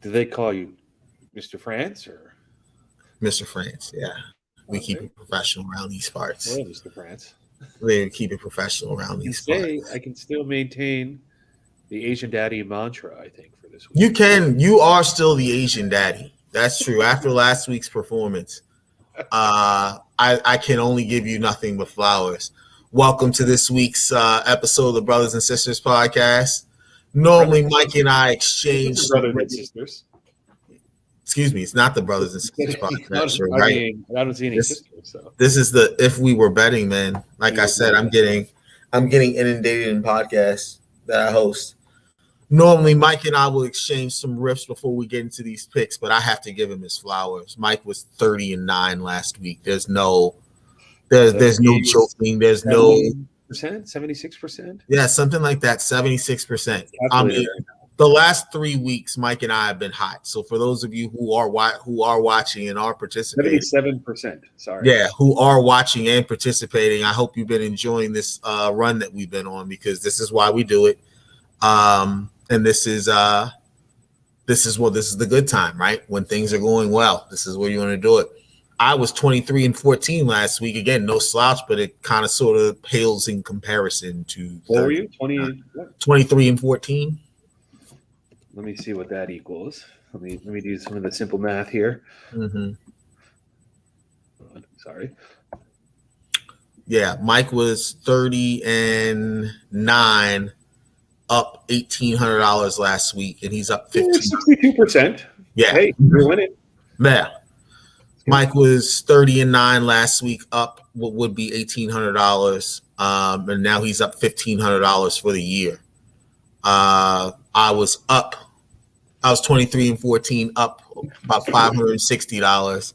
Do they call you Mr. France or Mr. France? Yeah, we keep it professional around these parts. well, Mr. France? We keep it professional around I can these parts. say I can still maintain the Asian Daddy mantra. I think for this week. You can. You are still the Asian daddy. That's true. After last week's performance, I can only give you nothing but flowers. Welcome to this week's episode of the Brothers and Sisters podcast. Normally, Mike and I exchange brothers and sisters. Excuse me, it's not the Brothers and Sisters podcast, right? I don't see any sisters. So this is the if we were betting, man. Like I said, I'm getting inundated in podcasts that I host. Normally, Mike and I will exchange some riffs before we get into these picks, but I have to give him his flowers. Mike was 30-9 last week. There's no joking. There's no 76%. Yeah, something like that. 76%. I mean, the last 3 weeks, Mike and I have been hot. So for those of you who are watching and are participating, 77%. Sorry. Yeah, who are watching and participating, I hope you've been enjoying this run that we've been on, because this is why we do it. And this is the good time, right? When things are going well, this is where you want to do it. I was 23-14 last week. Again, no slouch, but it kind of sort of pales in comparison to. What were you? 23-14. Let me see what that equals. Let me do some of the simple math here. Mm-hmm. Sorry. Yeah, Mike was 30-9. Up $1,800 last week, and he's up 62%. Yeah, hey, you're winning. Yeah, Mike was 30-9 last week, up what would be $1,800, and now he's up $1,500 for the year. I was 23-14, up about $560.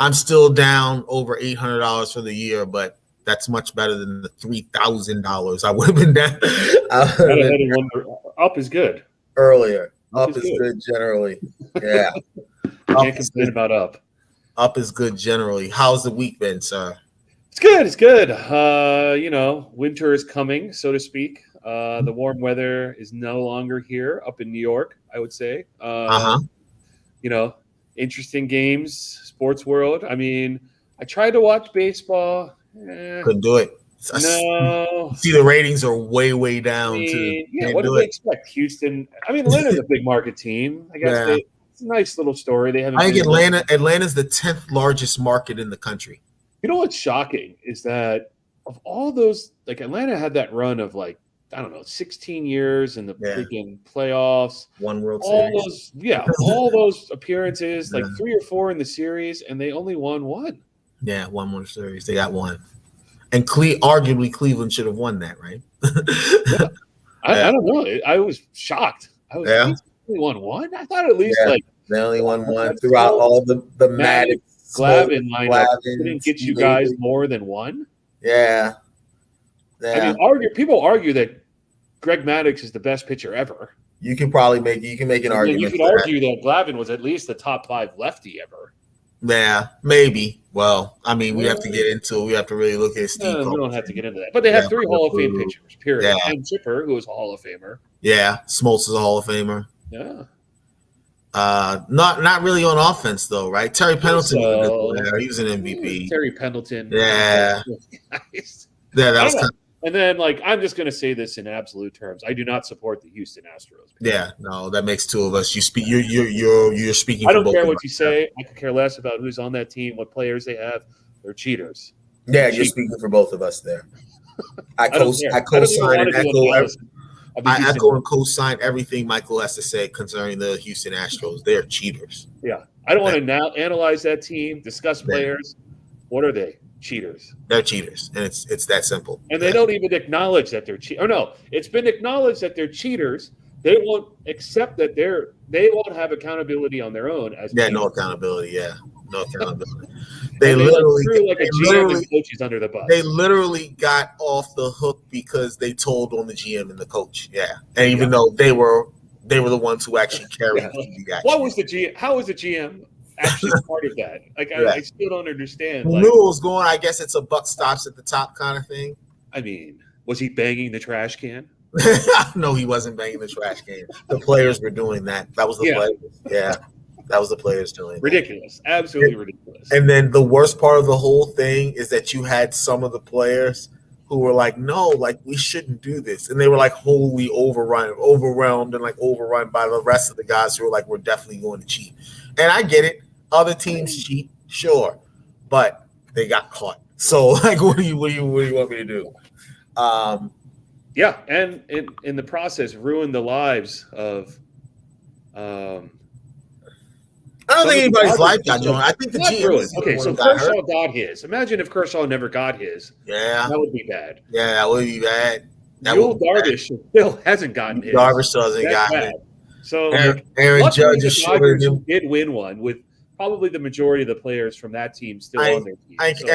I'm still down over $800 for the year, but that's much better than the $3,000 I would have been down. Up is good. Earlier. Up is good generally. Yeah. Can't complain about up. Up is good generally. How's the week been, sir? It's good. It's good. Winter is coming, so to speak. The warm weather is no longer here up in New York, I would say. Interesting games, sports world. I mean, I tried to watch baseball. Couldn't do it. No. See, the ratings are way down. What do they expect? Houston. I mean, Atlanta's a big market team. I guess it's a nice little story. They haven't. I think Atlanta's the 10th largest market in the country. You know what's shocking is that of all those, like Atlanta had that run of 16 years in the freaking playoffs, one World Series. All those appearances, like 3 or 4 in the series, and they only won one. Yeah, one World Series. They got one. And arguably Cleveland should have won that, right? I don't know. I was shocked. I was only won one? I thought at least they only won one throughout all the Maddox, Glavine lineup. Didn't get you guys more than one? Yeah. I mean, people argue that Greg Maddux is the best pitcher ever. You can probably make an argument. You could argue that Glavine was at least the top 5 lefty ever. Yeah, maybe. Well, I mean, we have to get into it. We have to really look at Steve. We don't have to get into that. But they have 3 Hall of Fame pitchers, period. Yeah. And Chipper, who is a Hall of Famer. Yeah, Smoltz is a Hall of Famer. Yeah. Not really on offense, though, right? Terry Pendleton was a good player. He was an MVP. Terry Pendleton. Yeah. That was kind of. And then, I'm just going to say this in absolute terms. I do not support the Houston Astros. Yeah, no, that makes 2 of us. You're speaking. I don't care what you say. I could care less about who's on that team, what players they have. They're cheaters. Yeah, you're speaking for both of us there. I co-sign and co-sign everything Michael has to say concerning the Houston Astros. They're cheaters. Yeah, I don't want to now analyze that team, discuss players. What are they? Cheaters. They're cheaters, and it's that simple. And they don't even acknowledge that they're cheaters. Or no, it's been acknowledged that they're cheaters. They won't accept that they won't have accountability on their own. No accountability. Yeah, no accountability. They literally threw a GM and coaches under the bus. They literally got off the hook because they told on the GM and the coach. Yeah, and even though they were the ones who actually carried the action. What was the GM? How was the GM actually part of that? I still don't understand. Who knew it was going? I guess it's a buck stops at the top kind of thing. I mean, was he banging the trash can? No, he wasn't banging the trash can. The players were doing that. That was the Yeah, players. Yeah, that was the players doing ridiculous, absolutely that. ridiculous. And then the worst part of the whole thing is that you had some of the players who were like, "No, like we shouldn't do this," and they were like wholly overwhelmed, and like overrun by the rest of the guys who were like, "We're definitely going to cheat." And I get it. Other teams cheat, sure, but they got caught. So like, what do you want me to do? Yeah, and in the process, ruined the lives of. I don't think anybody's life got ruined. I think the not GM ruined. Okay, so Kershaw hurt. got his. Imagine if Kershaw never got his. Yeah, That would be bad. yeah, that would be bad. Yul Darvish still hasn't gotten his. Darvish still hasn't That's gotten bad. it. So Aaron Judge is Dodgers did win one with probably the majority of the players from that team still on their team. I think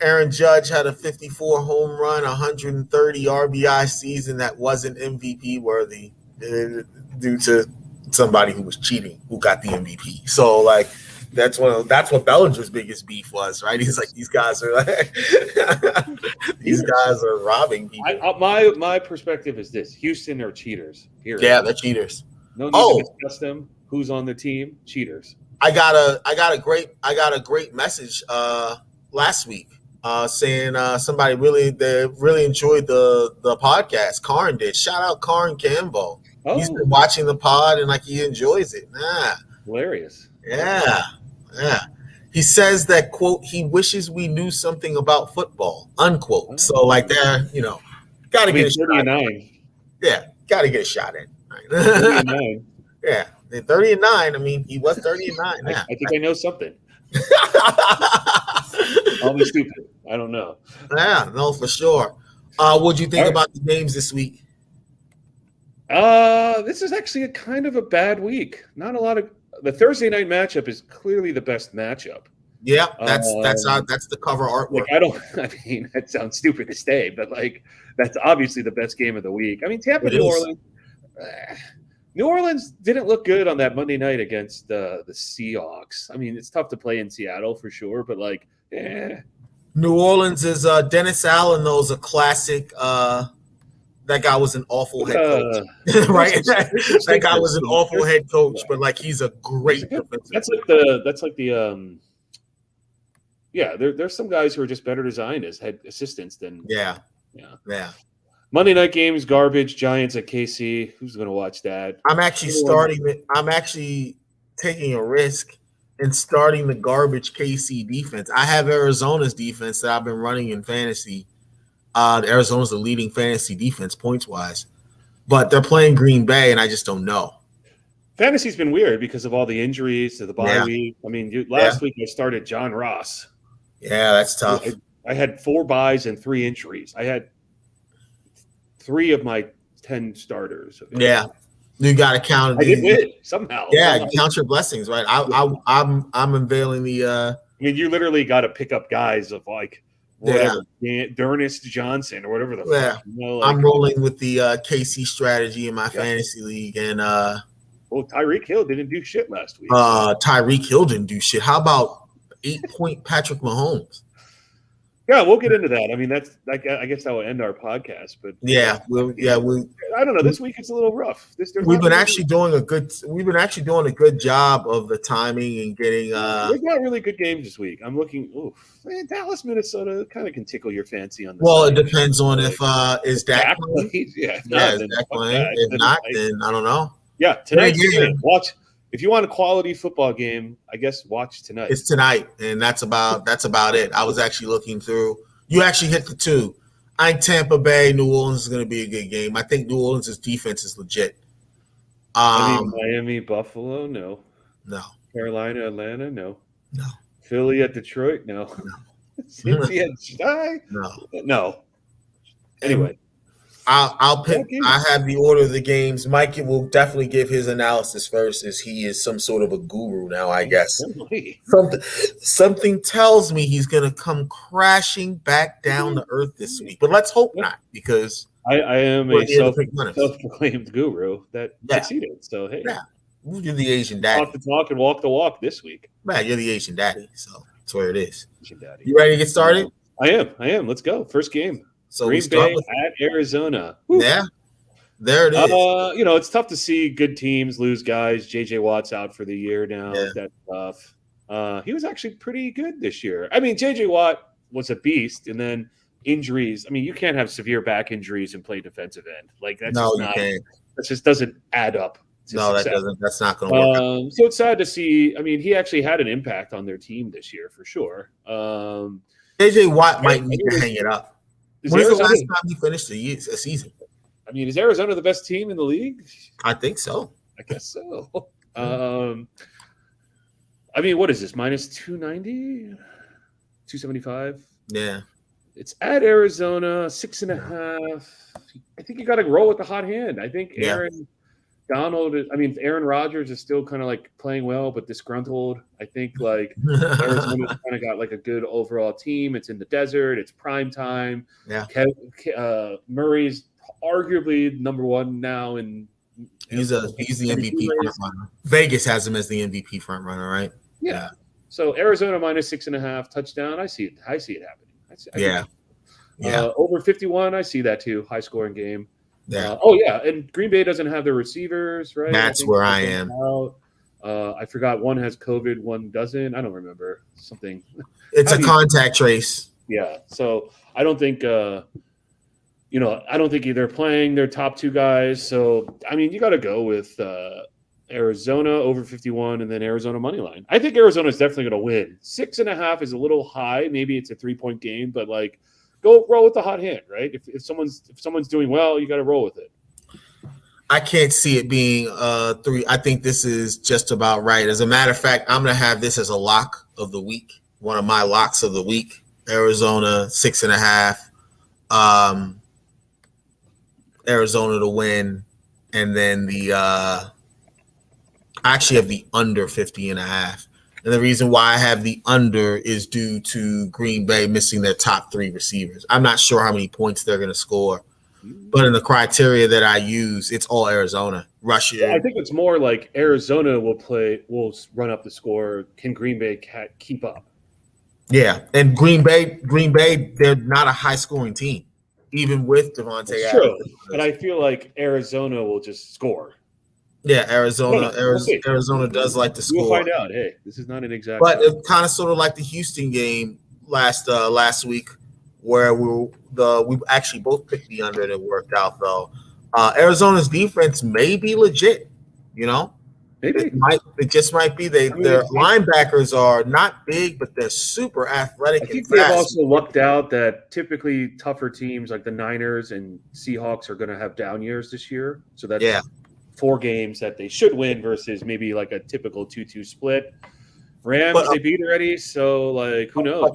Aaron Judge had a 54 home run, 130 RBI season that wasn't MVP worthy due to somebody who was cheating who got the MVP. So like that's what Bellinger's biggest beef was, right? He's like, these guys are like these guys are robbing people. My perspective is this: Houston are cheaters. Period. Yeah, they're cheaters. No need to discuss them. Who's on the team? Cheaters. I got a great message last week saying somebody really enjoyed the podcast. Karn did. Shout out Karn Campbell. Oh. He's been watching the pod and like he enjoys it. Hilarious. Yeah. He says that, quote, he wishes we knew something about football, unquote. Oh. So like that, gotta get a shot. 39. Yeah, gotta get a shot in. 39. Yeah. 30 and 9. I mean, he was 30 and 9. Yeah. I think I know something. I'll be stupid. I don't know. Yeah, no, for sure. What'd you think about the games this week? This is actually a kind of a bad week. Not a lot of the Thursday night matchup is clearly the best matchup. Yeah, that's the cover artwork. I mean, that sounds stupid to say, but like that's obviously the best game of the week. I mean, Tampa, New Orleans. New Orleans didn't look good on that Monday night against the Seahawks. I mean, it's tough to play in Seattle for sure, but like, New Orleans is Dennis Allen, though, is a classic. That guy was an awful head coach, right? That guy was an awful head coach, but like he's a great defensive. That's like the yeah. There's some guys who are just better designed as head assistants than yeah. Monday night games, garbage. Giants at KC. Who's going to watch that? I'm actually taking a risk and starting the garbage KC defense. I have Arizona's defense that I've been running in fantasy. Arizona's the leading fantasy defense points-wise. But they're playing Green Bay, and I just don't know. Fantasy's been weird because of all the injuries to the bye week. I mean, last week I started John Ross. Yeah, that's tough. I had 4 buys and 3 injuries. I had 3 of my 10 starters. Yeah. You got to count. I did win somehow. Yeah, count your blessings, right? I'm unveiling the. I mean, you literally got to pick up guys of like whatever, Dernist Johnson or whatever the fuck. I'm rolling with the KC strategy in my fantasy league, and well, Tyreek Hill didn't do shit last week. Tyreek Hill didn't do shit. How about 8-point Patrick Mahomes? Yeah, we'll get into that. I mean, that's like I guess that will end our podcast. But we. I don't know. This week it's a little rough. We've been actually doing a good job of the timing and getting. We've got really good games this week. I'm looking. Man, Dallas, Minnesota kind of can take your fancy on this. Well, it depends on if is Dak playing? Is Dak playing? If not, then I don't know. Yeah, tonight's game. Watch. If you want a quality football game, I guess watch tonight. It's tonight, and that's about it. I was actually looking through. You actually hit the 2. I think Tampa Bay, New Orleans is going to be a good game. I think New Orleans' defense is legit. Miami, Buffalo, no. Carolina, Atlanta, no. Philly at Detroit, no. Cincy at Shy, no. Anyway. I'll pick. I have the order of the games. Mike will definitely give his analysis first, as he is some sort of a guru now, I guess. Something tells me he's going to come crashing back down to earth this week, but let's hope not, because I am a self-proclaimed guru that succeeded. So hey, you're the Asian daddy. Talk the talk and walk the walk this week. Man, you're the Asian daddy, so that's where it is. Asian daddy. You ready to get started? I am. Let's go. First game. So Green Bay at Arizona. Woo. Yeah. There it is. It's tough to see good teams lose guys. JJ Watt's out for the year now. Yeah. That's tough. He was actually pretty good this year. I mean, JJ Watt was a beast, and then injuries. I mean, you can't have severe back injuries and play defensive end. Like that's No, just you not. can't. That just doesn't add up. No, that doesn't. That's not going to work out. So it's sad to see. I mean, he actually had an impact on their team this year for sure. JJ Watt might need to hang it up. When's the last time he finished a season? I mean, is Arizona the best team in the league? I think so. I guess so. I mean, what is this? Minus 290? 275? Yeah. It's at Arizona, 6.5. I think you got to roll with the hot hand. I think Aaron Rodgers is still kind of like playing well, but disgruntled. I think like Arizona's kind of got like a good overall team. It's in the desert. It's prime time. Yeah. Murray's arguably number one now, and he's the MVP front runner. Vegas has him as the MVP front runner, right? Yeah. So Arizona minus 6.5 touchdown. I see it happening. Over 51. I see that too. High scoring game. Yeah. And Green Bay doesn't have their receivers, right? That's where I am. I forgot one has COVID, one doesn't. I don't remember something. It's a contact trace. Yeah. So I don't think they're playing their top two guys. So I mean, you got to go with Arizona over 51, and then Arizona money line. I think Arizona is definitely going to win. 6.5 is a little high. Maybe it's a 3-point game, but like, go roll with the hot hand, right? If someone's doing well, you got to roll with it. I can't see it being 3. I think this is just about right. As a matter of fact, I'm going to have this as a lock of the week. One of my locks of the week. Arizona 6.5. Arizona to win, and then I actually have the under 50.5. And the reason why I have the under is due to Green Bay missing their top 3 receivers. I'm not sure how many points they're going to score, but in the criteria that I use, it's all Arizona. Rushing. I think it's more like Arizona will run up the score. Can Green Bay keep up? Yeah, and Green Bay, they're not a high-scoring team, even with Devontae Adams. True, but I feel like Arizona will just score. Yeah, Arizona does like to score. We'll find out. Hey, this is not an exact. But it's kind of sort of like the Houston game last week, where we actually both picked the under and it worked out though. Arizona's defense may be legit, Maybe it just might be. Their linebackers are not big, but they're super athletic. I think they've also lucked out that typically tougher teams like the Niners and Seahawks are going to have down years this year. So that's 4 games that they should win versus maybe like a typical 2-2 split. Rams they beat already, so like who knows?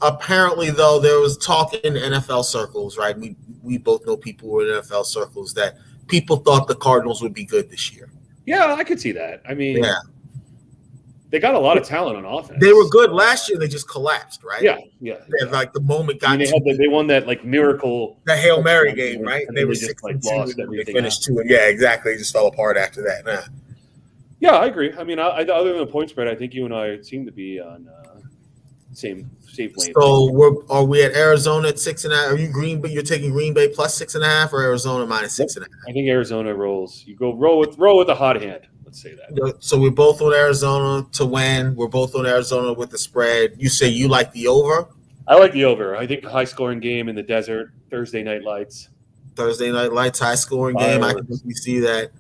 Apparently, though, there was talk in NFL circles, right? We both know people who are in NFL circles that people thought the Cardinals would be good this year. Yeah, I could see that. I mean, they got a lot of talent on offense. They were good last year. They just collapsed, right? Yeah. Like the moment got. They won that like miracle. The Hail Mary game, right? They were 6-2. They finished 2. Yeah, exactly. They just fell apart after that. Nah. Yeah, I agree. I mean, other than the point spread, I think you and I seem to be on same lane. So are we at Arizona at 6.5? Are you Green Bay? You're taking Green Bay plus 6.5 or Arizona minus 6.5? I think Arizona rolls. You go roll with the hot hand. Let's say that. So we're both on Arizona to win. We're both on Arizona with the spread. You say you like the over? I like the over. I think a high-scoring game in the desert, Thursday night lights, high-scoring game. I can definitely see that.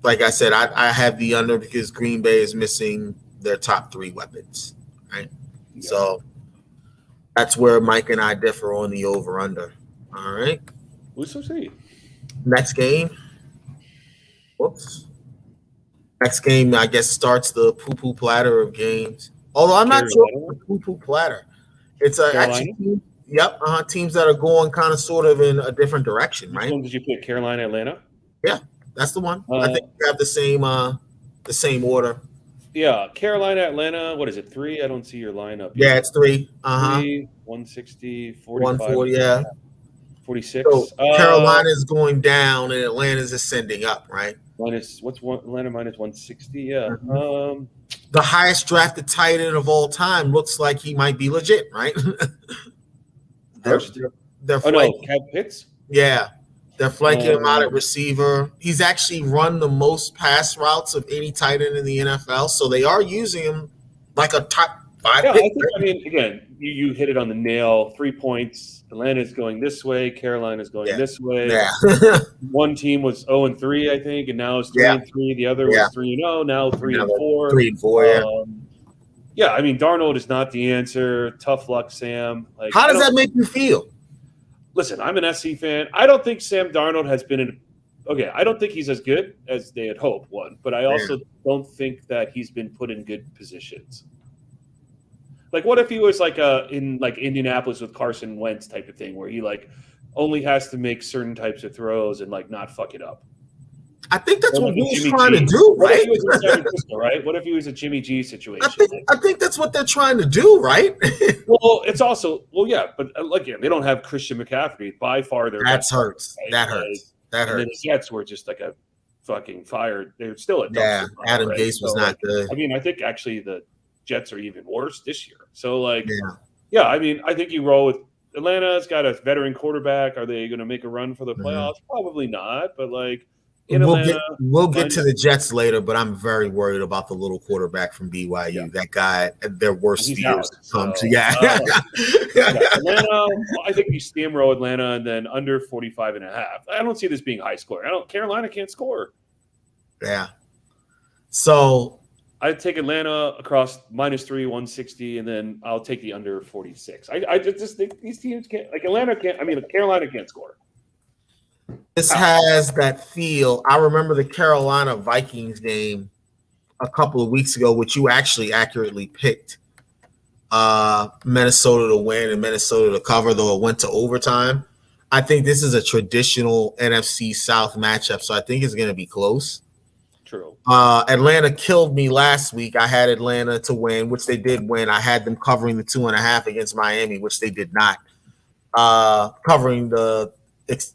Like I said, I have the under because Green Bay is missing their top 3 weapons, right? Yeah. So that's where Mike and I differ on the over-under. All right. We shall see. Next game. Next game, I guess, starts the poo-poo platter of games. Although I'm not sure the poo-poo platter. It's actually teams that are going kind of sort of in a different direction, right? Which one did you pick? Carolina, Atlanta? Yeah, that's the one. I think we have the same order. Yeah, Carolina, Atlanta. What is it? 3? I don't see your lineup. Yeah, it's 3. 3, 160, 45. 140, yeah. 46. So Carolina is going down and Atlanta is ascending up, right? Atlanta minus 160? Yeah. Mm-hmm. The highest drafted tight end of all time looks like he might be legit, right? They're Kyle Pitts? Yeah. They're flanking him out at receiver. He's actually run the most pass routes of any tight end in the NFL. So they are using him like a top 5 Yeah, pick. I mean, again, you hit it on the nail. 3 points. Atlanta's going this way. Carolina's going this way. Yeah. One team was 0-3, I think, and now it's 3-3. The other was 3-0. Now 3-4. 3-4. Yeah, I mean, Darnold is not the answer. Tough luck, Sam. Like, how does that make you feel? Listen, I'm an SC fan. I don't think Sam Darnold has been I don't think he's as good as they had hoped, but I also don't think that he's been put in good positions. Like, what if he was like in like Indianapolis with Carson Wentz type of thing, where he like only has to make certain types of throws and like not fuck it up? I think that's what he's trying to do, right? What if he was in San Francisco, right? What if he was a Jimmy G situation? I think that's what they're trying to do, right? Well, it's also but again, they don't have Christian McCaffrey by far. Their that hurts. Right? That hurts. That hurts. And the Jets were just like a fucking fired. They're still a Adam Gase was not good. I mean, I think actually the Jets are even worse this year. So I mean, I think you roll with Atlanta's got a veteran quarterback. Are they going to make a run for the playoffs? Probably not. But like. We'll get to the Jets later, but I'm very worried about the little quarterback from BYU. Yeah. That guy, their worst fears come to. Atlanta, I think you steamroll Atlanta and then under 45.5. I don't see this being high scoring. Carolina can't score. Yeah. So I'd take Atlanta across -3, 160, and then I'll take the under 46. I just think these teams can't. Like Atlanta can't. I mean, Carolina can't score. This has that feel. I remember the Carolina Vikings game a couple of weeks ago, which you actually accurately picked Minnesota to win and Minnesota to cover, though it went to overtime. I think this is a traditional NFC South matchup, so I think it's going to be close. True. Atlanta killed me last week. I had Atlanta to win, which they did win. I had them covering the 2.5 against Miami, which they did not.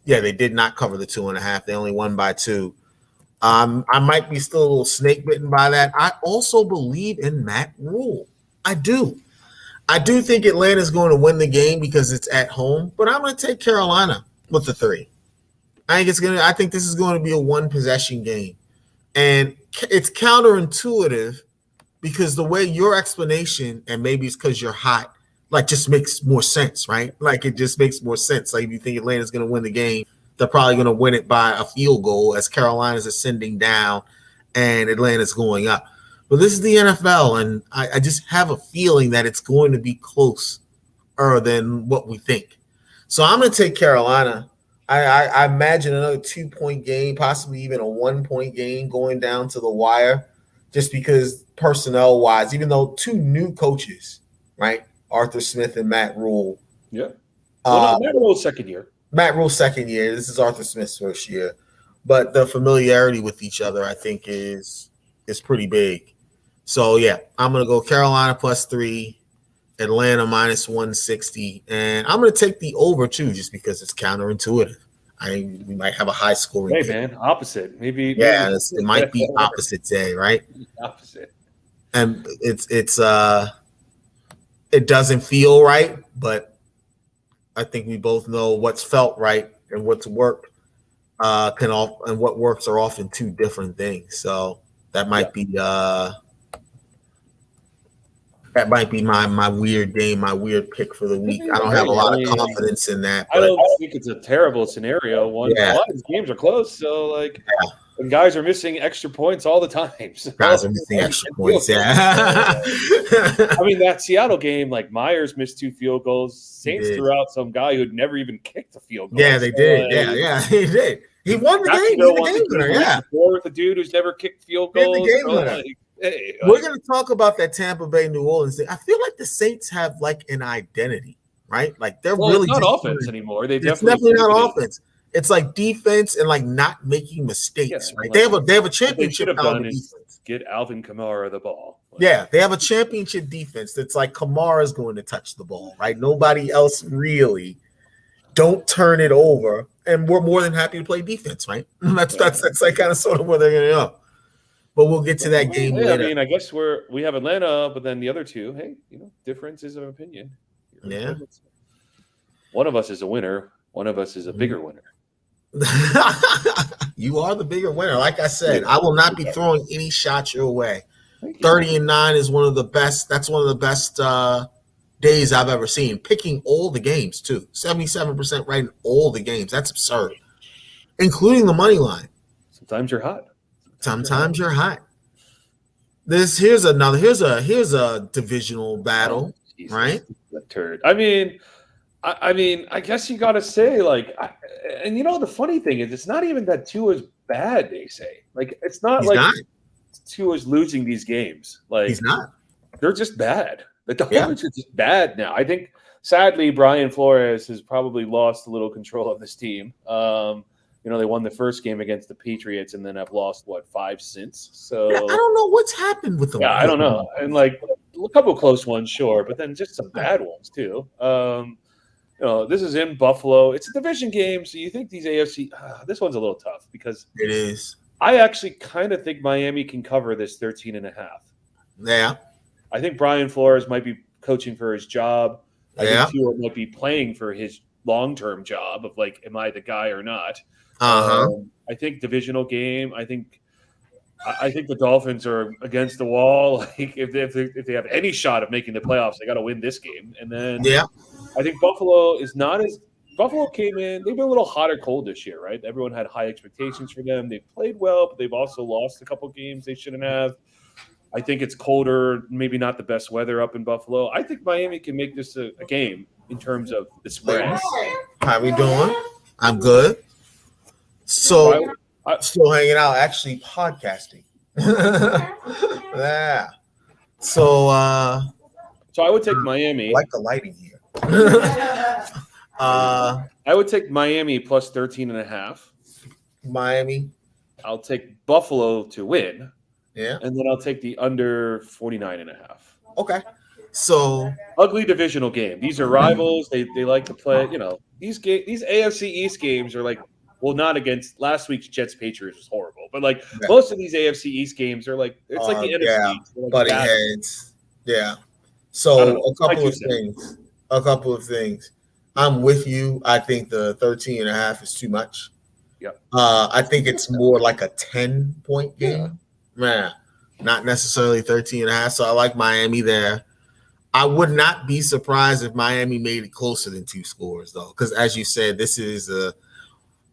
They did not cover the 2.5. They only won by 2. I might be still a little snake bitten by that. I also believe in Matt Rule. I do. I do think Atlanta is going to win the game because it's at home, but I'm going to take Carolina with the 3. I think this is going to be a 1-possession game. And it's counterintuitive because the way your explanation, and maybe it's because you're hot, like just makes more sense, right? Like it just makes more sense. Like if you think Atlanta's going to win the game, they're probably going to win it by a field goal as Carolina's ascending down and Atlanta's going up. But this is the NFL, and I just have a feeling that it's going to be closer than what we think. So I'm going to take Carolina. I imagine another 2-point game, possibly even a 1-point game going down to the wire, just because personnel-wise, even though 2 new coaches, right? Arthur Smith and Matt Rule. Yeah. Matt Rule's second year. Matt Rule's second year. This is Arthur Smith's first year. But the familiarity with each other, I think, is pretty big. So, yeah, I'm going to go Carolina +3, Atlanta -160. And I'm going to take the over, too, just because it's counterintuitive. We might have a high scoring. Hey, man, opposite. Maybe it might be opposite day, right? Opposite. And it doesn't feel right, but I think we both know what's felt right and what's worked and what works are often 2 different things. So that might be my weird game, my weird pick for the week. I don't have a lot of confidence in that. I don't think it's a terrible scenario. A lot of these games are close, so and guys are missing extra points all the time. So guys are missing extra points, I mean, that Seattle game, like Myers missed 2 field goals. Saints threw out some guy who'd never even kicked a field goal. Yeah, they did. He did. He won the game. The dude who's never kicked field goals. We're going to talk about that Tampa Bay New Orleans thing. I feel like the Saints have like an identity, right? Like they're really not offense anymore. It's definitely not offense. It's like defense and like not making mistakes, right? They have a championship defense. Get Alvin Kamara the ball. Yeah, they have a championship defense that's like Kamara's going to touch the ball, right? Nobody else really. Don't turn it over, and we're more than happy to play defense, right? That's like kind of sort of where they're going to go. But we'll get to that game later. I mean, I guess we have Atlanta, but then the other 2, differences of opinion. Yeah. One of us is a winner. One of us is a bigger winner. You are the bigger winner. Like I said, I will not be throwing any shots your way. 30-9 is one of the best. That's one of the best days I've ever seen. Picking all the games too. 77% right in all the games. That's absurd, including the money line. Sometimes you're hot. Sometimes you're hot. Here's a divisional battle, right? Turd. I mean, I guess you got to say and the funny thing is, it's not even that Tua's bad. They say it's not Tua's losing these games. He's not. They're just bad. The Dolphins are just bad now. I think sadly Brian Flores has probably lost a little control of this team. They won the first game against the Patriots and then have lost 5 since. So I don't know what's happened with them. Yeah, I don't know. And a couple of close ones, sure, but then just some bad ones too. This is in Buffalo. It's a division game, so you think these AFC. This one's a little tough because it is. I actually kind of think Miami can cover this 13.5. Yeah. I think Brian Flores might be coaching for his job. I think Tua might be playing for his long-term job of am I the guy or not? I think divisional game. I think the Dolphins are against the wall. If they have any shot of making the playoffs, they got to win this game. And then I think Buffalo is not as Buffalo came in. They've been a little hot or cold this year, right? Everyone had high expectations for them. They've played well, but they've also lost a couple games they shouldn't have. I think it's colder, maybe not the best weather up in Buffalo. I think Miami can make this a game in terms of the spread. How we doing? I'm good. So I'm still hanging out, actually podcasting. Yeah. So I would take Miami. I like the lighting here. I would take Miami plus 13.5. Miami. I'll take Buffalo to win. Yeah. And then I'll take the under 49.5. Okay. So ugly divisional game. These are rivals. They like to play. These AFC East games are not against last week's Jets Patriots was horrible, but most of these AFC East games are it's the NFC. Butting heads. Yeah. So a couple of things. I'm with you. I think the 13.5 is too much. Yep. I think it's more like a 10-point game. Yeah. Not necessarily 13.5. So I like Miami there. I would not be surprised if Miami made it closer than 2 scores, though, because as you said, this is a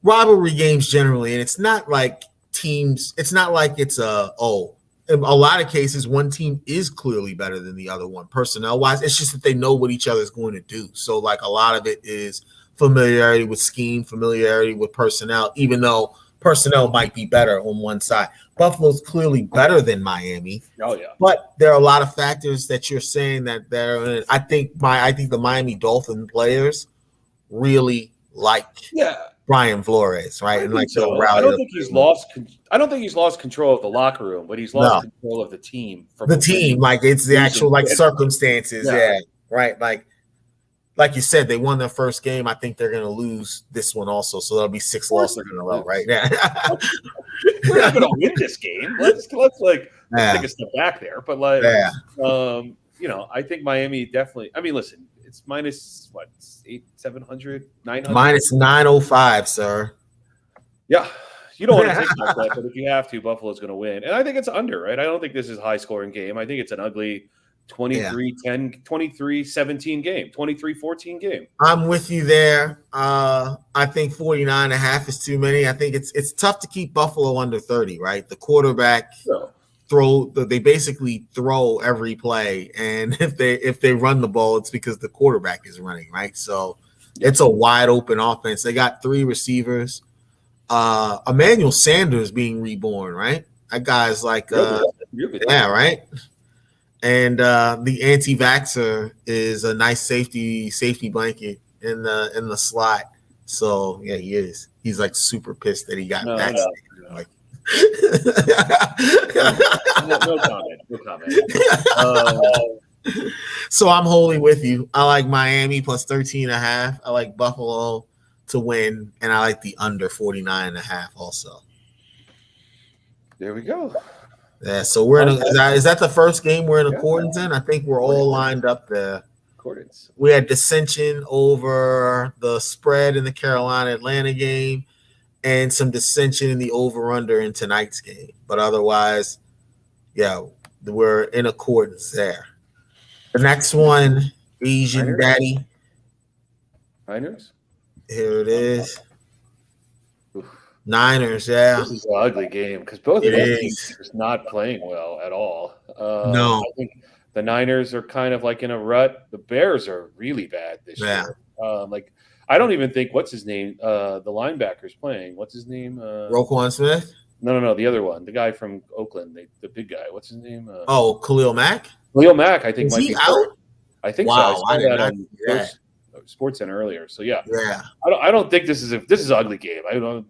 rivalry games generally, and it's not like teams. It's not like it's in a lot of cases, one team is clearly better than the other one personnel wise. It's just that they know what each other is going to do. So a lot of it is familiarity with scheme, familiarity with personnel, even though personnel might be better on one side. Buffalo's clearly better than Miami. Oh yeah. But there are a lot of factors that you're saying that they're in. I think the Miami Dolphin players really like Brian Flores, right? And so. I don't think he's lost control of the locker room, but he's lost control of the team. The team, it's the actual circumstances. Yeah. Right. Like you said, they won their first game. I think they're going to lose this one also. So that'll be 6 losses in a row, right? Yeah. We're not going to win this game. Let's take a step back there. But I think Miami definitely. I mean, listen, it's minus 700, 900, minus 905, sir. Yeah, you don't want to take that, but if you have to, Buffalo's going to win, and I think it's under. Right? I don't think this is a high scoring game. I think it's an ugly 23-10, 23-17 game, 23-14 game. I'm with you there. I think 49.5 is too many. I think it's tough to keep Buffalo under 30, right? The quarterback they basically throw every play, and if they run the ball, it's because the quarterback is running, right? So it's a wide open offense. They got 3 receivers. Emmanuel Sanders being reborn, right? That guy's right? And the anti-vaxxer is a nice safety blanket in the slot. So yeah, he is. He's super pissed that he got vaccinated. No. No comment. So I'm wholly with you. I like Miami plus 13.5. I like Buffalo to win, and I like the under 49.5 also. There we go. Yeah, so we're is that the first game we're in accordance in? I think we're all lined up there. Concordance. We had dissension over the spread in the Carolina-Atlanta game and some dissension in the over-under in tonight's game. But otherwise, yeah, we're in accordance there. The next one, Asian Niners? Daddy. Niners? Here it is. Niners, yeah. This is an ugly game because both of these teams are just not playing well at all. No. I think the Niners are kind of like in a rut. The Bears are really bad this year. Like I don't even think what's his name. The linebacker's playing. What's his name? Roquan Smith. No. The other one, the guy from Oakland, the big guy. What's his name? Khalil Mack. Khalil Mack, I think Is might he be out. hurt. I think so. I saw that on that. Sports Center earlier. So yeah. Yeah. I don't think this is an ugly game. I don't.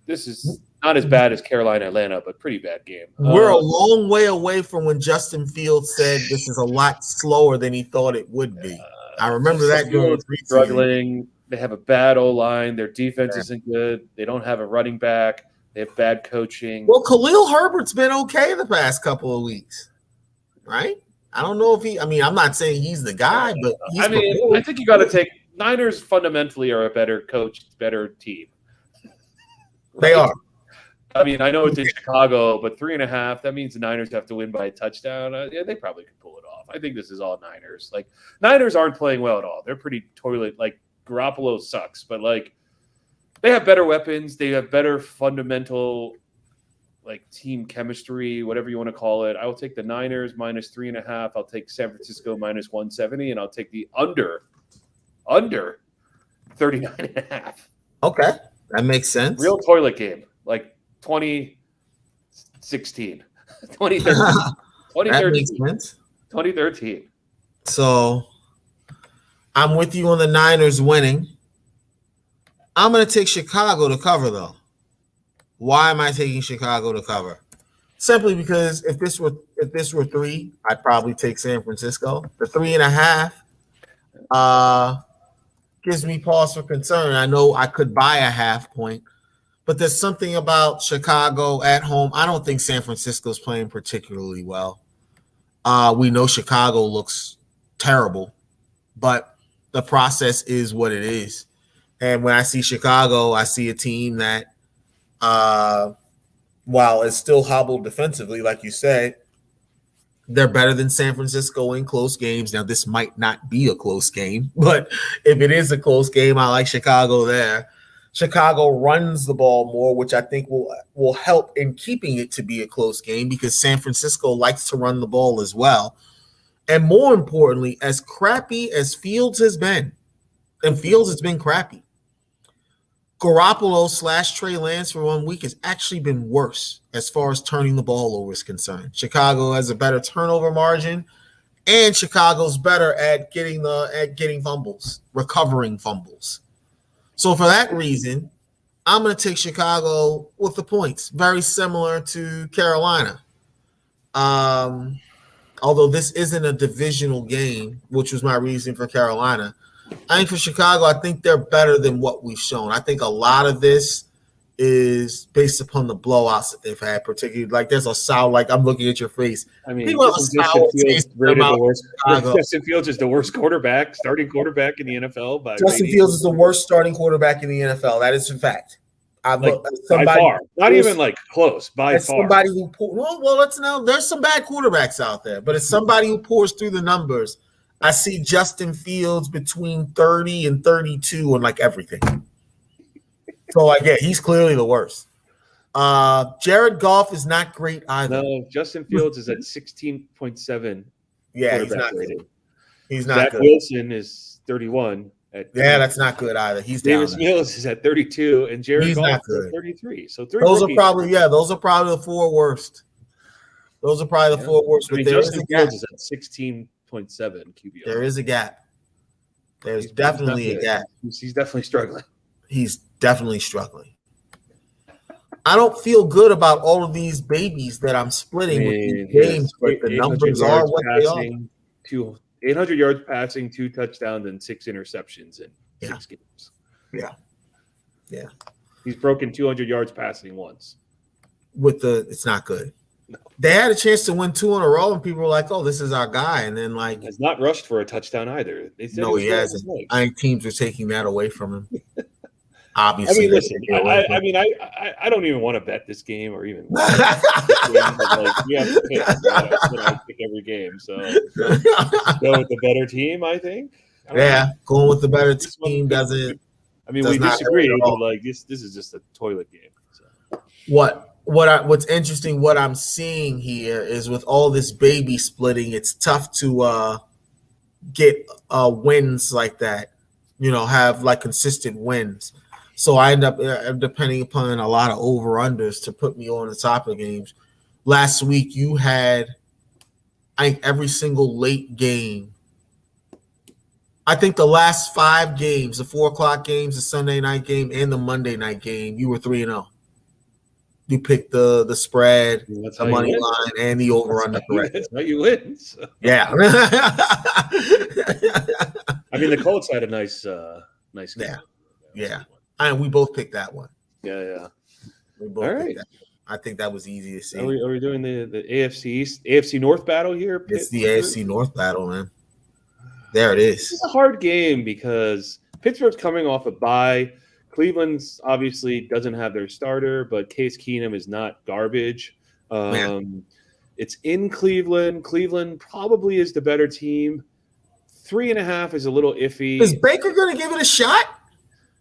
This is not as bad as Carolina Atlanta, but pretty bad game. We're a long way away from when Justin Fields said this is a lot slower than he thought it would be. I remember that during struggling. They have a bad O-line. Their defense isn't good. They don't have a running back. They have bad coaching. Well, Khalil Herbert's been okay the past couple of weeks, right? I don't know if I'm not saying he's the guy, but I think you got to take Niners fundamentally are a better coached, better team. Right? They are. I mean, I know it's in Chicago, but 3.5, that means the Niners have to win by a touchdown. Yeah, they probably could pull it off. I think this is all Niners. Like, Niners aren't playing well at all. They're pretty toilet. Like, Garoppolo sucks, but, like, they have better weapons. They have better fundamental, like, team chemistry, whatever you want to call it. I will take the Niners minus 3.5. I'll take San Francisco minus 170, and I'll take the under 39.5. Okay, that makes sense. Real toilet game, like 2016, 2013, 2013. So I'm with you on the Niners winning. I'm going to take Chicago to cover, though. Why am I taking Chicago to cover? Simply because if this were 3, I'd probably take San Francisco. The 3.5 gives me pause for concern. I know I could buy a half point, but there's something about Chicago at home. I don't think San Francisco's playing particularly well. We know Chicago looks terrible, but the process is what it is. And when I see Chicago, I see a team that, while it's still hobbled defensively, like you said, they're better than San Francisco in close games. Now, this might not be a close game, but if it is a close game, I like Chicago there. Chicago runs the ball more, which I think will help in keeping it to be a close game because San Francisco likes to run the ball as well. And more importantly, as crappy as Fields has been, and Fields has been crappy, Garoppolo / Trey Lance for 1 week has actually been worse as far as turning the ball over is concerned. Chicago has a better turnover margin, and Chicago's better at getting fumbles, recovering fumbles. So for that reason, I'm going to take Chicago with the points, very similar to Carolina. Although this isn't a divisional game, which was my reason for Carolina. I think for Chicago, I think they're better than what we've shown. I think a lot of this is based upon the blowouts that they've had, particularly like there's a sour, like I'm looking at your face. I mean, Justin Fields is the worst starting quarterback in the NFL. Justin Fields is the worst starting quarterback in the NFL. That is a fact. By far, not even like close. By far, somebody who let's know. There's some bad quarterbacks out there, but it's somebody who pours through the numbers. I see Justin Fields between 30 and 32 on like everything. So he's clearly the worst. Jared Goff is not great either. No, Justin Fields is at 16.7. Yeah, he's not good. He's not Zach good. Wilson is 31. That's not good either. He's Davis Mills is at 32, and Jared Goff is at 33. So those are probably the 4 worst. Those are probably the 4 worst. But Justin Fields is at 16.7 QBR. There is a gap. There's definitely a gap. He's definitely struggling. He's definitely struggling. I don't feel good about all of these babies that I'm splitting with these games, but the numbers are what they are. 800 yards passing, 2 touchdowns, and 6 interceptions in 6 games. Yeah. He's broken 200 yards passing once. It's not good. No. they had a chance to win 2 in a row, and people were like, "Oh, this is our guy." And then Has not rushed for a touchdown either. They said no, he he was hasn't. I think teams are taking that away from him. I Obviously, mean, listen. I don't even want to bet this game or even watch this game. But like, we have to pick. I pick every game, so go with the better team. I think. Going with the better team doesn't. I mean, we disagree, but like this is just a toilet game. So. What's interesting, what I'm seeing here is with all this baby splitting, it's tough to get wins like that. Have like consistent wins. So I end up depending upon a lot of over-unders to put me on the top of games. Last week, you had, I think, every single late game. I think the last 5 games, the 4 o'clock games, the Sunday night game, and the Monday night game, you were 3-0. You picked the spread, the money line, and the over-under correct. That's how you win. So. Yeah. I mean, the Colts had a nice game. Yeah. And we both picked that one. Yeah. We both picked that one. I think that was easy to see. Are we doing the AFC East, AFC North battle here? It's the AFC North battle, man. There it is. It's a hard game because Pittsburgh's coming off a bye. Cleveland's obviously doesn't have their starter, but Case Keenum is not garbage. It's in Cleveland. Cleveland probably is the better team. 3.5 is a little iffy. Is Baker going to give it a shot?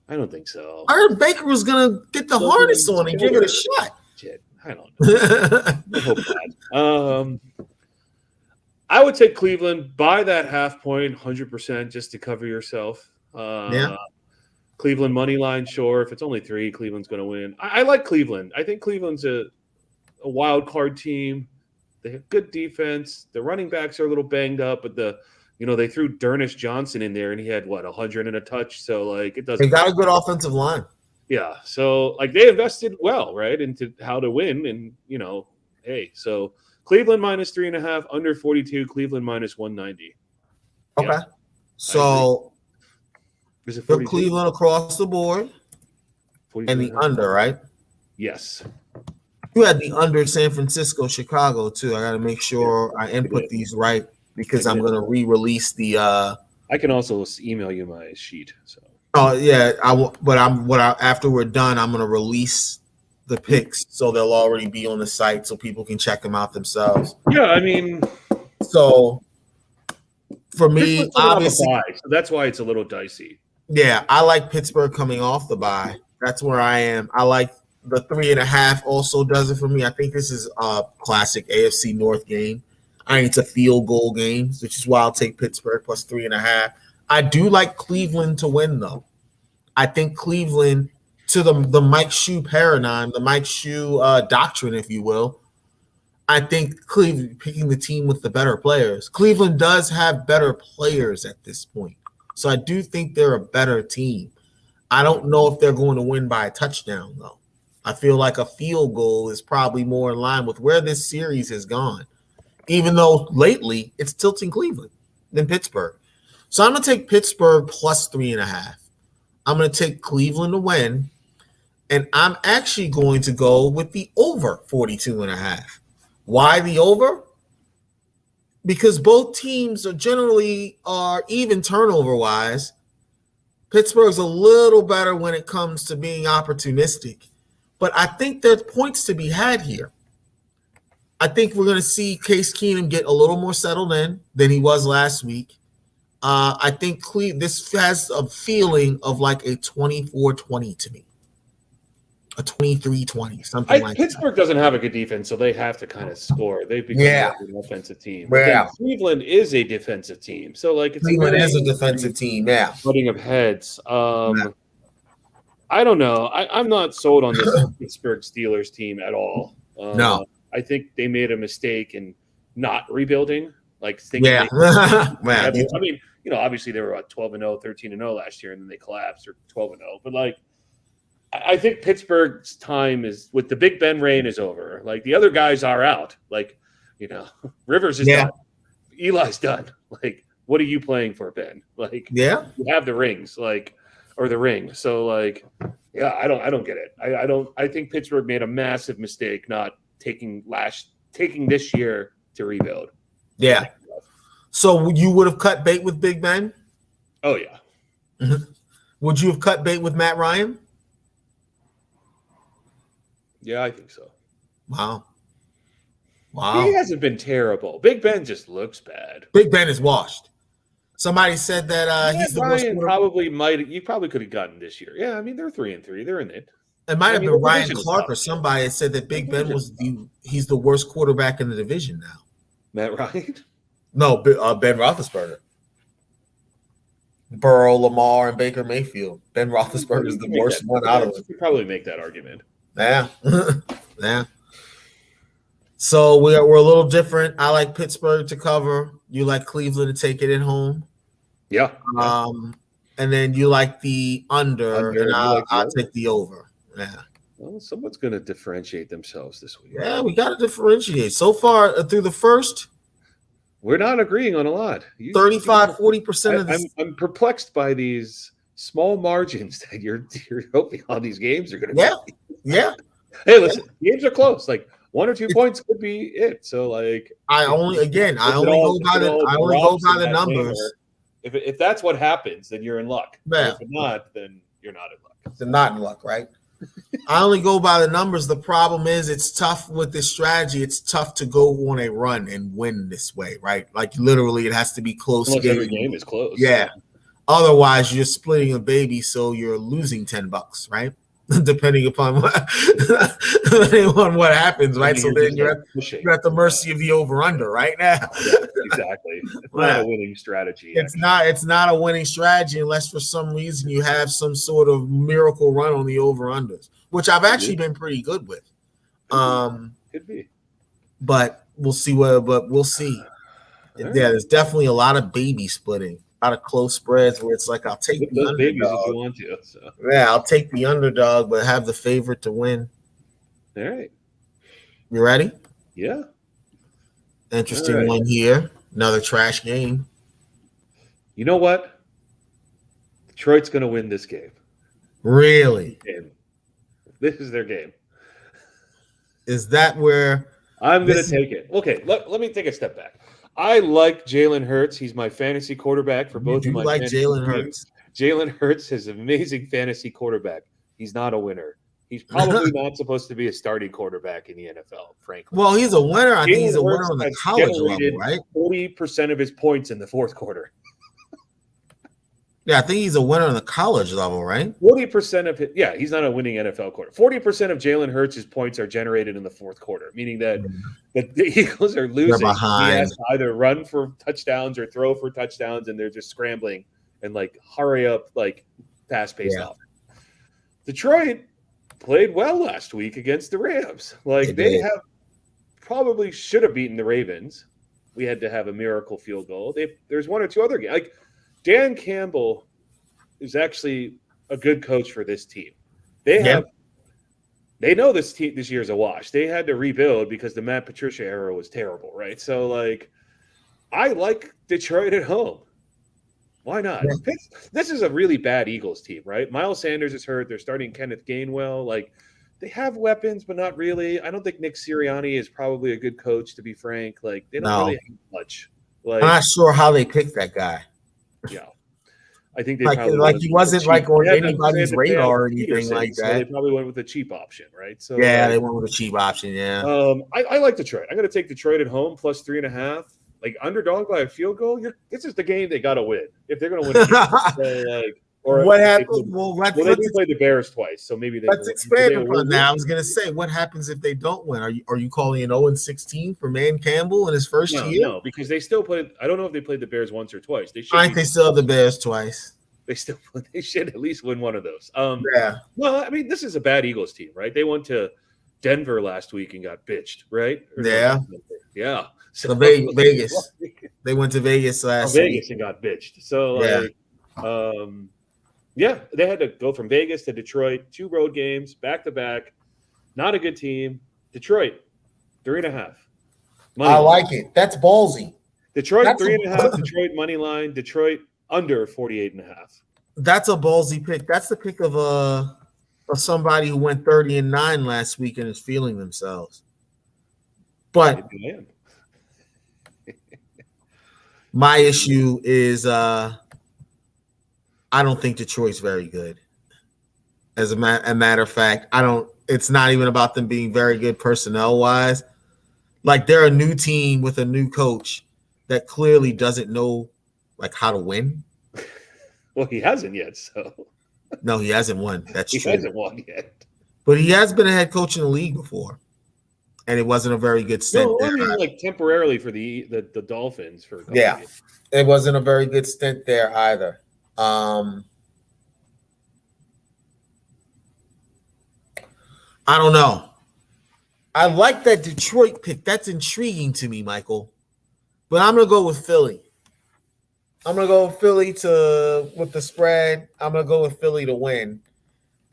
I don't think so. I heard Baker was going to get the harness on and give it a shot. Shit, I don't know. I hope not. I would take Cleveland by that half point, 100%, just to cover yourself. Cleveland money line, sure. If it's only 3, Cleveland's going to win. I like Cleveland. I think Cleveland's a wild card team. They have good defense. The running backs are a little banged up, but they threw Dernish Johnson in there, and he had 100 and a touch. So like it doesn't. They got a good offensive line. Yeah. So like they invested well, right, into how to win, and hey, so Cleveland minus 3.5, under 42. Cleveland minus 190. Okay. Yeah, so for Cleveland across the board, and the under, right? Yes. You had the under San Francisco, Chicago too. I got to make sure I input these right. Because I'm going to re-release the. I can also email you my sheet. So. Oh yeah, after we're done, I'm going to release the picks so they'll already be on the site so people can check them out themselves. Yeah, I mean, so for me, obviously, so that's why it's a little dicey. Yeah, I like Pittsburgh coming off the bye. That's where I am. I like the 3.5. Also does it for me. I think this is a classic AFC North game. I think it's a field goal game, which is why I'll take Pittsburgh plus 3.5. I do like Cleveland to win, though. I think Cleveland, to the Mike Shue paradigm, the Mike Shue doctrine, if you will, I think Cleveland picking the team with the better players. Cleveland does have better players at this point. So I do think they're a better team. I don't know if they're going to win by a touchdown, though. I feel like a field goal is probably more in line with where this series has gone. Even though lately it's tilting Cleveland than Pittsburgh. So I'm going to take Pittsburgh plus 3.5. I'm going to take Cleveland to win. And I'm actually going to go with the over 42.5. Why the over? Because both teams are generally even turnover-wise. Pittsburgh's a little better when it comes to being opportunistic. But I think there's points to be had here. I think we're going to see Case Keenum get a little more settled in than he was last week. I think this has a feeling of like a 24-20 to me. A 23-20, something like Pittsburgh that. Doesn't have a good defense, so they have to kind of score. They've become an offensive team. Yeah. Cleveland is a defensive team. So like Cleveland is a defensive team, yeah. Butting of heads. I don't know. I'm not sold on this Pittsburgh Steelers team at all. No. I think they made a mistake in not rebuilding. Like, I mean, obviously they were about 12-0, 13-0 last year, and then they collapsed, or 12-0. But like, I think Pittsburgh's time is with the Big Ben reign is over. Like the other guys are out. Like, Rivers is done. Eli's done. Like, what are you playing for, Ben? Like, you have the rings, or the ring. So like, I don't get it. I think Pittsburgh made a massive mistake not taking last taking this year to rebuild. Yeah. So you would have cut bait with Big Ben? Oh yeah. Would you have cut bait with Matt Ryan? Yeah, I think so. Wow. He hasn't been terrible. Big Ben just looks bad. Big Ben is washed. Somebody said that he's the worst quarterback. You probably could have gotten this year. Yeah, I mean they're 3-3. They're in it. It might have been Ryan Clark or somebody that said that Big Ben he's the worst quarterback in the division now. Matt Ryan? No, Ben Roethlisberger. Burrow, Lamar, and Baker Mayfield. Ben Roethlisberger is the worst one out of them. You could probably make that argument. Yeah. Yeah. So we're a little different. I like Pittsburgh to cover. You like Cleveland to take it at home. Yeah. And then you like the under and I'll take the over. Yeah. Well, someone's going to differentiate themselves this week. Yeah, we got to differentiate. So far through the first, we're not agreeing on a lot. 35-40% of this. I'm perplexed by these small margins that you're hoping all these games are going to be. Yeah. Hey, listen, games are close. Like 1 or 2 points could be it. So like I only go by the numbers. If that's what happens, then you're in luck. Yeah. If not, then you're not in luck. They're not in luck, right? I only go by the numbers. The problem is it's tough with this strategy. It's tough to go on a run and win this way, right? Like literally it has to be close. Unless every game is close. Yeah. Otherwise, you're splitting a baby, so you're losing $10, right? Depending upon what happens, right? So then you're at the mercy of the over/under right now. Yeah, exactly. It's not a winning strategy. It's not a winning strategy unless for some reason you have some sort of miracle run on the over/unders, which I've actually been pretty good with. Could be. But we'll see we'll see. Yeah, there's definitely a lot of baby splitting. A lot of close spreads where it's like I'll take the underdog. Babies if you want to, so. Yeah, I'll take the underdog, but have the favorite to win. All right. You ready? Yeah. Interesting one here. Another trash game. You know what? Detroit's going to win this game. Really? This is their game. Is that where I'm going to take it? Okay, let me take a step back. I like Jalen Hurts. He's my fantasy quarterback for both of my like Jalen Hurts. Jalen Hurts is an amazing fantasy quarterback. He's not a winner. He's probably not supposed to be a starting quarterback in the NFL, frankly. Well, he's a winner. I think he's a winner on the college level, right? 40% of his points in the fourth quarter. Yeah, I think he's a winner on the college level, right? 40% of he's not a winning NFL quarter. 40% of Jalen Hurts' points are generated in the fourth quarter, meaning that the Eagles are losing. He has to either run for touchdowns or throw for touchdowns, and they're just scrambling and like hurry up, like fast-paced offense. Detroit played well last week against the Rams. Like they have probably should have beaten the Ravens. We had to have a miracle field goal. There's 1 or 2 other games. Like Dan Campbell is actually a good coach for this team. They know this year is a wash. They had to rebuild because the Matt Patricia era was terrible, right? So, like, I like Detroit at home. Why not? Yeah. This is a really bad Eagles team, right? Miles Sanders is hurt. They're starting Kenneth Gainwell. Like, they have weapons, but not really. I don't think Nick Sirianni is probably a good coach, to be frank. Like, they don't really have much. Like, I'm not sure how they picked that guy. Yeah. I think they he wasn't like on anybody's radar or anything like that. So they probably went with a cheap option, right? So they went with a cheap option. Yeah. I like Detroit. I'm going to take Detroit at home plus 3.5. Like underdog by a field goal. This is the game they got to win if they're going to win. What happens? They did play the Bears twice, so maybe they. Let's expand upon that. I was going to say, what happens if they don't win? Are you calling an 0-16 for Man Campbell in his first year? No, because they still played. I don't know if they played the Bears once or twice. They should. I think they still have the Bears twice. They should at least win one of those. Yeah. Well, I mean, this is a bad Eagles team, right? They went to Denver last week and got bitched, right? Yeah. So Vegas. They went to Vegas last week. Vegas and got bitched. So they had to go from Vegas to Detroit, 2 road games, back to back. Not a good team. Detroit, 3.5. I like it. That's ballsy. Detroit, 3.5. Detroit money line. Detroit under 48.5. That's a ballsy pick. That's the pick of somebody who went 30-9 last week and is feeling themselves. But my issue is I don't think Detroit's very good. As a matter of fact, I don't. It's not even about them being very good personnel wise. Like they're a new team with a new coach that clearly doesn't know like how to win. Well, he hasn't yet, so no, he hasn't won. That's he true. He hasn't won yet, but he has been a head coach in the league before, and it wasn't a very good stint. No, I mean like temporarily for the Dolphins for a couple yeah, years. It wasn't a very good stint there either. I don't know. I like that Detroit pick. That's intriguing to me, Michael. But I'm gonna go with Philly. I'm gonna go with Philly with the spread. I'm gonna go with Philly to win.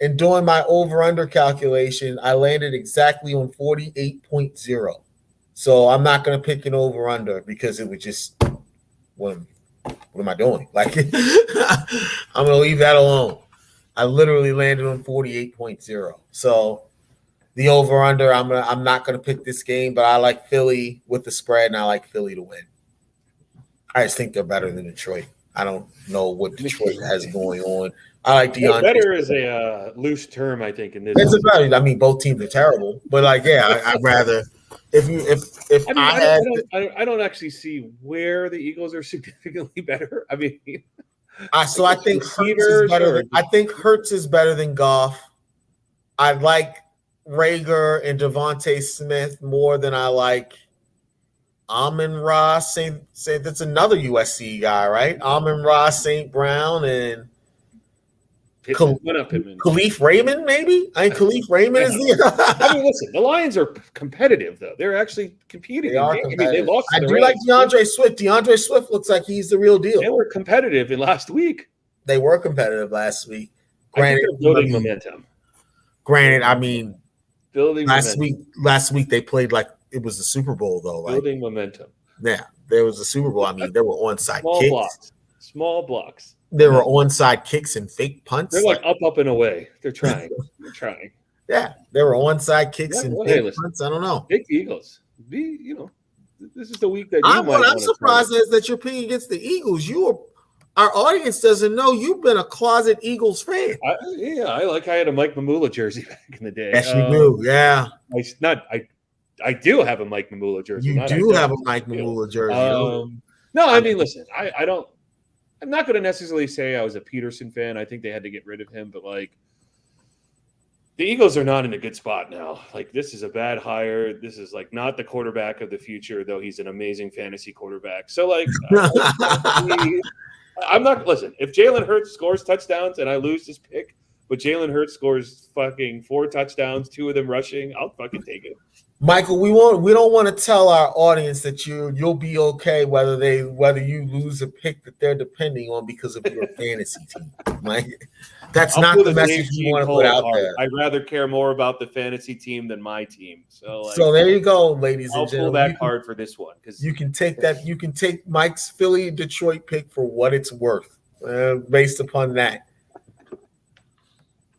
And doing my over/under calculation, I landed exactly on 48.0. So I'm not gonna pick an over/under because it would just what am I doing? Like I'm gonna leave that alone. I literally landed on 48.0. So the over/under, I'm not gonna pick this game, but I like Philly with the spread, and I like Philly to win. I just think they're better than Detroit. I don't know what Detroit has going on. I like DeAndre. Better is a loose term, I think. In this, it's about. I mean, both teams are terrible, but like, yeah, I'd rather if I don't actually see where the Eagles are significantly better. I mean, I think Hurts is better. I think Hurts is better than Goff. I like Rager and Devontae Smith more than I like Amon-Ra St. That's another USC guy, right? Amon-Ra St. Brown and Khalif Raymond, maybe? I think Khalif Raymond is the I mean, listen, the Lions are competitive, though. They're actually competing. They are competitive. I mean, they lost I do like DeAndre Swift. DeAndre Swift looks like he's the real deal. They were competitive last week. They were competitive last week. Granted, building momentum. Granted, I mean, building last week they played like it was the Super Bowl, though. Like, building momentum. Yeah, there was a Super Bowl. I mean, there were onside kicks. Small blocks. There were onside kicks and fake punts. They're like up and away. They're trying. They're trying. Yeah, there were onside kicks and fake punts. I don't know. Pick the Eagles. This is the week that I'm surprised that you're picking against the Eagles. Our audience doesn't know you've been a closet Eagles fan. I had a Mike Mamula jersey back in the day. Yes, you do. Yeah. I do have a Mike Mamula jersey. You do have a Mike Mamula jersey. No, I mean, listen, I'm not going to necessarily say I was a Peterson fan. I think they had to get rid of him, but like the Eagles are not in a good spot now. Like this is a bad hire. This is like not the quarterback of the future, though he's an amazing fantasy quarterback. So like, I'm not listen. If Jalen Hurts scores touchdowns and I lose this pick, but Jalen Hurts scores fucking 4 touchdowns, 2 of them rushing, I'll fucking take it. Michael, we don't want to tell our audience that you'll be okay whether you lose a pick that they're depending on because of your fantasy team. Like that's not the message you want to put out there. I'd rather care more about the fantasy team than my team. So there you go, ladies and gentlemen. I'll pull that card for this one because you can take that. You can take Mike's Philly Detroit pick for what it's worth, based upon that.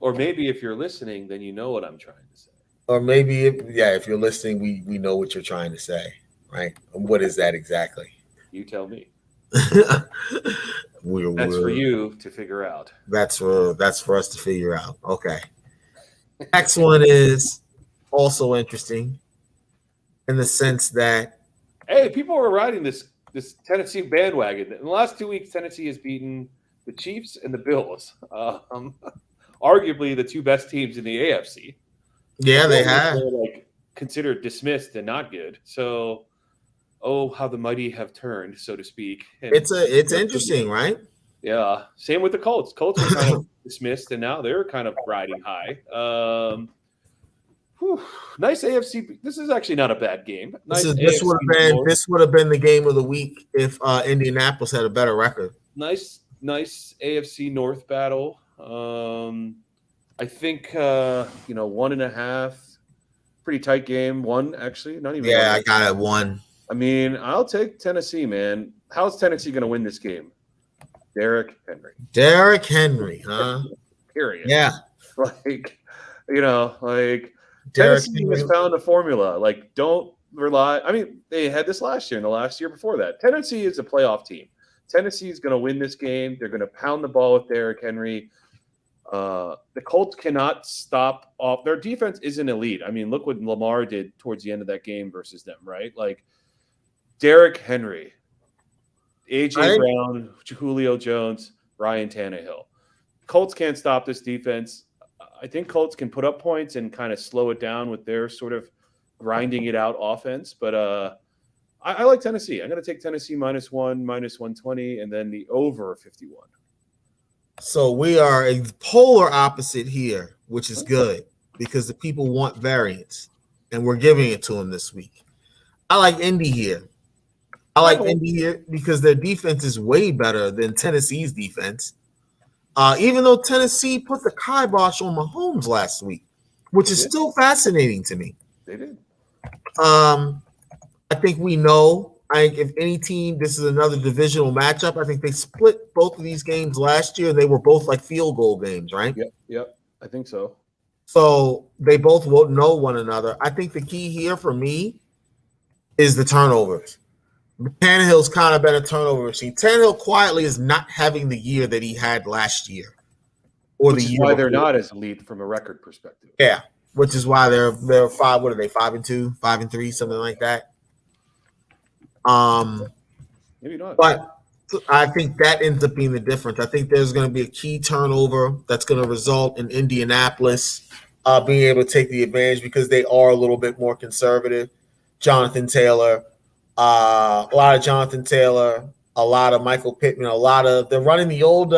Or maybe if you're listening, then you know what I'm trying to say. Or maybe if you're listening, we know what you're trying to say, right? And what is that exactly? You tell me. That's for you to figure out. That's for us to figure out. Okay. Next one is also interesting in the sense that people are riding this Tennessee bandwagon. In the last 2 weeks, Tennessee has beaten the Chiefs and the Bills, arguably the 2 best teams in the AFC. Yeah, they have. They're considered dismissed and not good. So, how the mighty have turned, so to speak. And it's interesting, right? Yeah. Same with the Colts. Colts are kind of dismissed, and now they're kind of riding high. Nice AFC. This is actually not a bad game. This would have been the game of the week if Indianapolis had a better record. Nice AFC North battle. I think 1.5, pretty tight game. 1 actually, not even. Yeah, I got it 1. I mean, I'll take Tennessee, man. How's Tennessee going to win this game? Derrick Henry, huh? Period. Yeah, Tennessee has found a formula. Like, don't rely. I mean, they had this last year and the last year before that. Tennessee is a playoff team. Tennessee is going to win this game. They're going to pound the ball with Derrick Henry. The Colts cannot stop off. Their defense isn't elite. I mean, look what Lamar did towards the end of that game versus them, right? Like Derrick Henry, AJ Brown, Julio Jones, Ryan Tannehill. Colts can't stop this defense. I think Colts can put up points and kind of slow it down with their sort of grinding it out offense. But I like Tennessee. I'm going to take Tennessee -1, -120, and then the over 51. So we are a polar opposite here, which is good because the people want variance, and we're giving it to them this week. I like Indy here. I like Indy here because their defense is way better than Tennessee's defense. Even though Tennessee put the kibosh on Mahomes last week, which is still fascinating to me. They did. I think we know. I think if any team, this is another divisional matchup. I think they split both of these games last year. They were both like field goal games, right? Yep. I think so. So they both won't know one another. I think the key here for me is the turnovers. Tannehill's kind of been a turnover machine. Tannehill quietly is not having the year that he had last year, or which the is year why before. they're not as elite from a record perspective. Yeah, which is why they're 5. What are they? 5-2, 5-3, something like that. Maybe not. But I think that ends up being the difference. I think there's going to be a key turnover that's going to result in Indianapolis being able to take the advantage because they are a little bit more conservative. Jonathan Taylor, a lot of Jonathan Taylor, a lot of Michael Pittman, they're running the old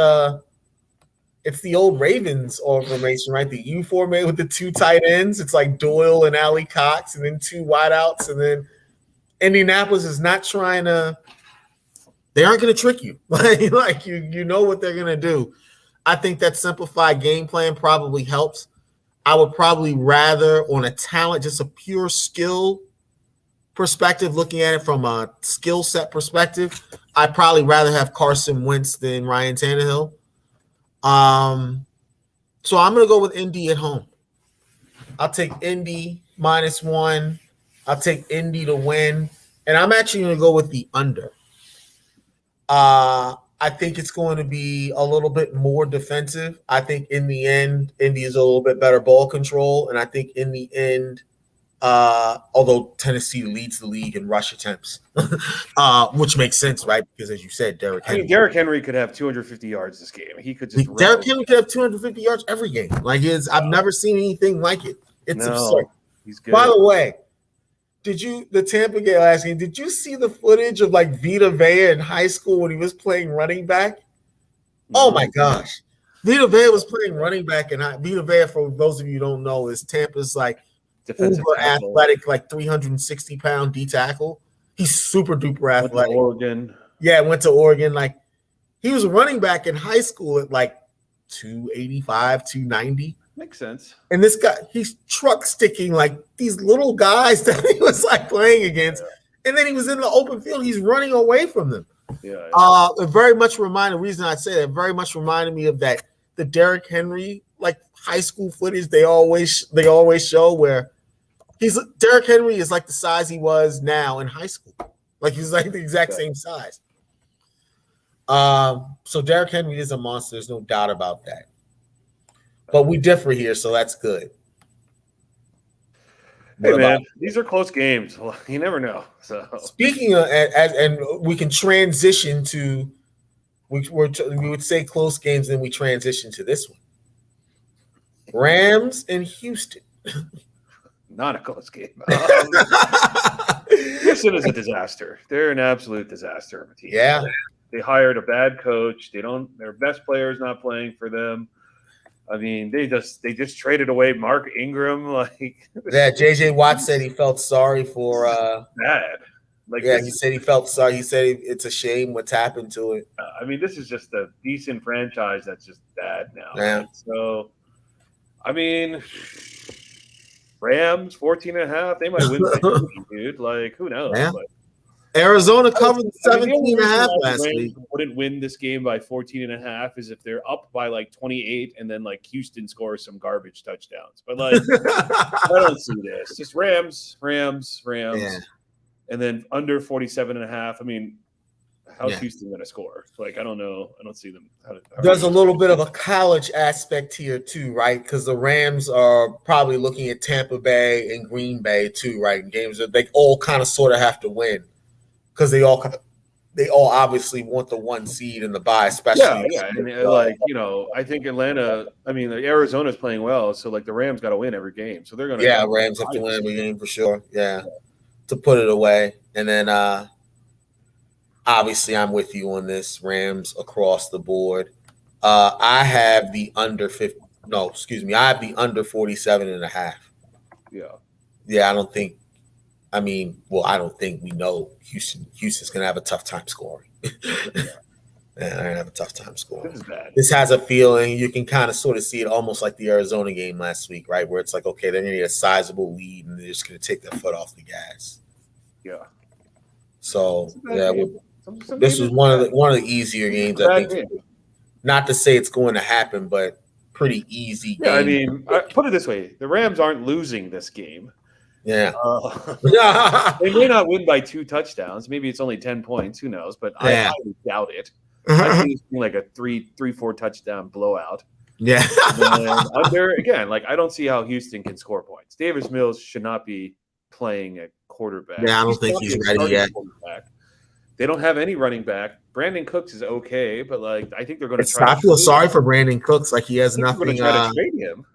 it's the old Ravens formation, right? The U formation with the 2 tight ends. It's like Doyle and Allie Cox and then 2 wideouts, and then Indianapolis is not trying to. They aren't going to trick you. like you know what they're going to do. I think that simplified game plan probably helps. I would probably rather, on a talent, just a pure skill perspective, looking at it from a skill set perspective, I'd probably rather have Carson Wentz than Ryan Tannehill. So I'm going to go with Indy at home. I'll take Indy -1. I'll take Indy to win, and I'm actually going to go with the under. I think it's going to be a little bit more defensive. I think in the end, Indy is a little bit better ball control, and I think in the end, although Tennessee leads the league in rush attempts, which makes sense, right? Because as you said, Derrick Henry could have 250 yards this game. He could just Derrick Henry could have 250 yards every game. I've never seen anything like it. It's absurd. He's good. By the way, the Tampa game last game, did you see the footage of like Vita Vea in high school when he was playing running back? No. Oh my gosh. Vita Vea was playing running back, and Vita Vea, for those of you who don't know, is Tampa's like defensive uber tackle. Athletic, like 360-pound D tackle. He's super duper athletic. Went to Oregon. Yeah, went to Oregon. Like he was running back in high school at like 285, 290. Makes sense. And this guy, he's truck sticking like these little guys that he was like playing against. Yeah. And then he was in the open field. He's running away from them. Yeah. It very much reminded, the reason I say that, very much reminded me of that, the Derrick Henry, like high school footage they always show where Derrick Henry is like the size he was now in high school. Like he's like the exact same size. So Derrick Henry is a monster. There's no doubt about that. But we differ here, so that's good. Hey, man, these are close games. Well, you never know. So speaking of, and we can transition to, we would say close games, then we transition to this one. Rams and Houston. Not a close game. Houston is a disaster. They're an absolute disaster of a team. Yeah. They hired a bad coach. Their best player's not playing for them. I mean, they just traded away Mark Ingram. Yeah, JJ Watt said he felt sorry for bad. He said he felt sorry. He said it's a shame what's happened to it. I mean, this is just a decent franchise that's just bad now. Yeah. So, I mean, Rams 14.5. They might win the game, dude. Like, who knows? Yeah. But, Arizona covered I mean, the 17 only and a reason half why the last Rams week. wouldn't win this game by 14 and a half is if they're up by like 28 and then like Houston scores some garbage touchdowns. But like, I don't see this. Just Rams, Yeah. and then under 47 and a half. I mean, how's Yeah. Houston going to score? Like, I don't know. I don't see them. There's a little bit of a college aspect here too, right? Because the Rams are probably looking at Tampa Bay and Green Bay too, right? In games that they all kind of sort of have to win because they all obviously want the 1 seed in the bye, especially. Yeah. And like, you know, I think Atlanta. I mean, Arizona's playing well, so like the Rams got to win every game, so they're going to. Yeah, Rams have to win every game for sure. Yeah, to put it away, and then obviously I'm with you on this. Rams across the board. I have the under 50. No, excuse me. I have the under 47 and a half. Yeah, I don't think. I mean, well, I don't think we know Houston's going to have a tough time scoring. Yeah, they're going to have a tough time scoring. This is bad. This has a feeling you can kind of sort of see it almost like the Arizona game last week, right? Where it's like, okay, they're going to get a sizable lead and they're just going to take their foot off the gas. Yeah. So yeah, this was one of the easier games. I think. Not to say it's going to happen, but pretty easy game. Yeah, I mean, put it this way: the Rams aren't losing this game. Yeah. They may not win by 2 touchdowns. Maybe it's only 10 points. Who knows? But I highly doubt it. I think it's like a 3-4 touchdown blowout. Yeah. And under again, like I don't see how Houston can score points. Davis Mills should not be playing at quarterback. Yeah, I don't think he's ready yet. They don't have any running back. Brandon Cooks is okay, but like I think they're going to try. I feel sorry for Brandon Cooks. Like he has nothing. They're going to try to trade him.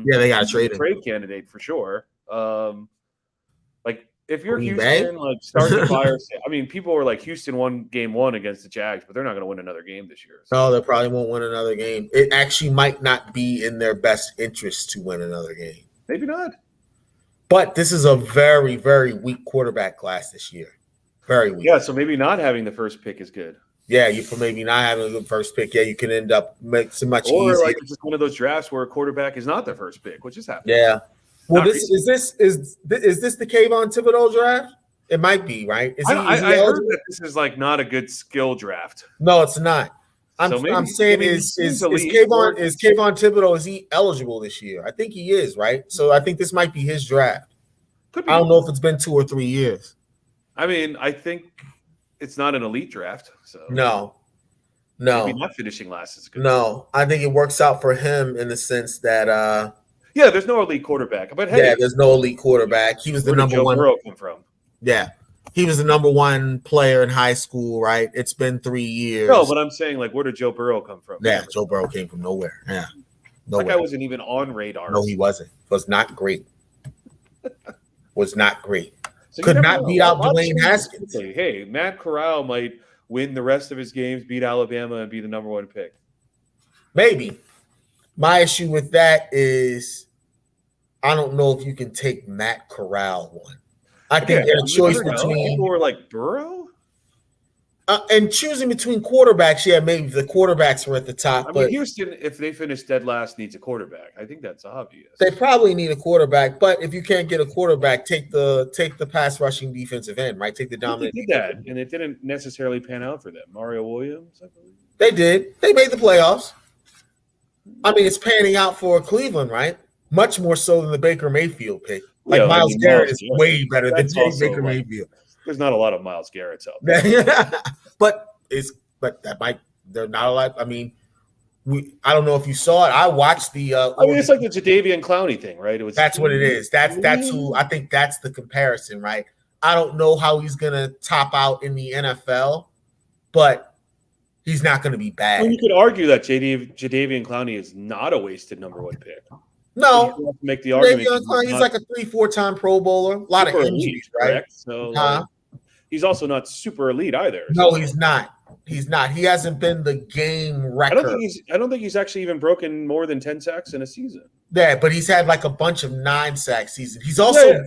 Yeah, they got to trade him. Trade candidate for sure. Like if you're Houston, like start the fire. I mean, people were like Houston won game 1 against the Jags, but they're not going to win another game this year. So. No, they probably won't win another game. It actually might not be in their best interest to win another game. Maybe not. But this is a very, very weak quarterback class this year. Very weak. Yeah, so maybe not having the first pick is good. Yeah, you maybe not having a good first pick. Yeah, you can end up makes it much easier. Or like it's just one of those drafts where a quarterback is not the first pick, which is happening. Yeah. Well, is this the Kayvon Thibodeau draft? It might be, right? I heard that this is like not a good skill draft. No, it's not. I'm saying is Kayvon Thibodeau, is he eligible this year? I think he is, right? So I think this might be his draft. I don't know if it's been 2 or 3 years. I mean, I think it's not an elite draft. So no, maybe not finishing last is good. No, I think it works out for him in the sense that yeah, there's no elite quarterback. But hey, there's no elite quarterback. He was the number one. Where did Joe Burrow come from? Yeah, he was the number 1 player in high school. Right? It's been 3 years. No, but I'm saying like, where did Joe Burrow come from? Yeah, Joe Burrow came from nowhere. Yeah, nowhere. That guy wasn't even on radar. No, he wasn't. Was not great. Was not great. So could not beat out Dwayne Haskins. Hey, Matt Corral might win the rest of his games, beat Alabama, and be the number 1 pick. Maybe. My issue with that is I don't know if you can take Matt Corral one. I think there's a choice between people were like Burrow. And choosing between quarterbacks, yeah, maybe the quarterbacks were at the top. I mean, Houston, if they finish dead last, needs a quarterback. I think that's obvious. They probably need a quarterback, but if you can't get a quarterback, take the pass rushing defensive end, right? Take the dominant. They did that, and it didn't necessarily pan out for them. Mario Williams, I believe. They did. They made the playoffs. I mean, it's panning out for Cleveland, right? Much more so than the Baker Mayfield pick. Like Myles Garrett is way better than Baker Mayfield. There's not a lot of Myles Garrett's out there. but they're not a lot. I mean, I don't know if you saw it. I watched the it's like the Jadeveon Clowney thing, right? That's what it is. That's who I think that's the comparison, right? I don't know how he's gonna top out in the NFL, but he's not gonna be bad. Well, you could argue that Jadeveon Clowney is not a wasted number 1 pick. No, you have to make the argument. He's like a 3-4 time Pro Bowler. A lot of injuries, right? Correct? So he's also not super elite either. No, he's not. He's not. He hasn't been the game record. I don't think he's actually even broken more than 10 sacks in a season. Yeah, but he's had like a bunch of 9-sack seasons. He's also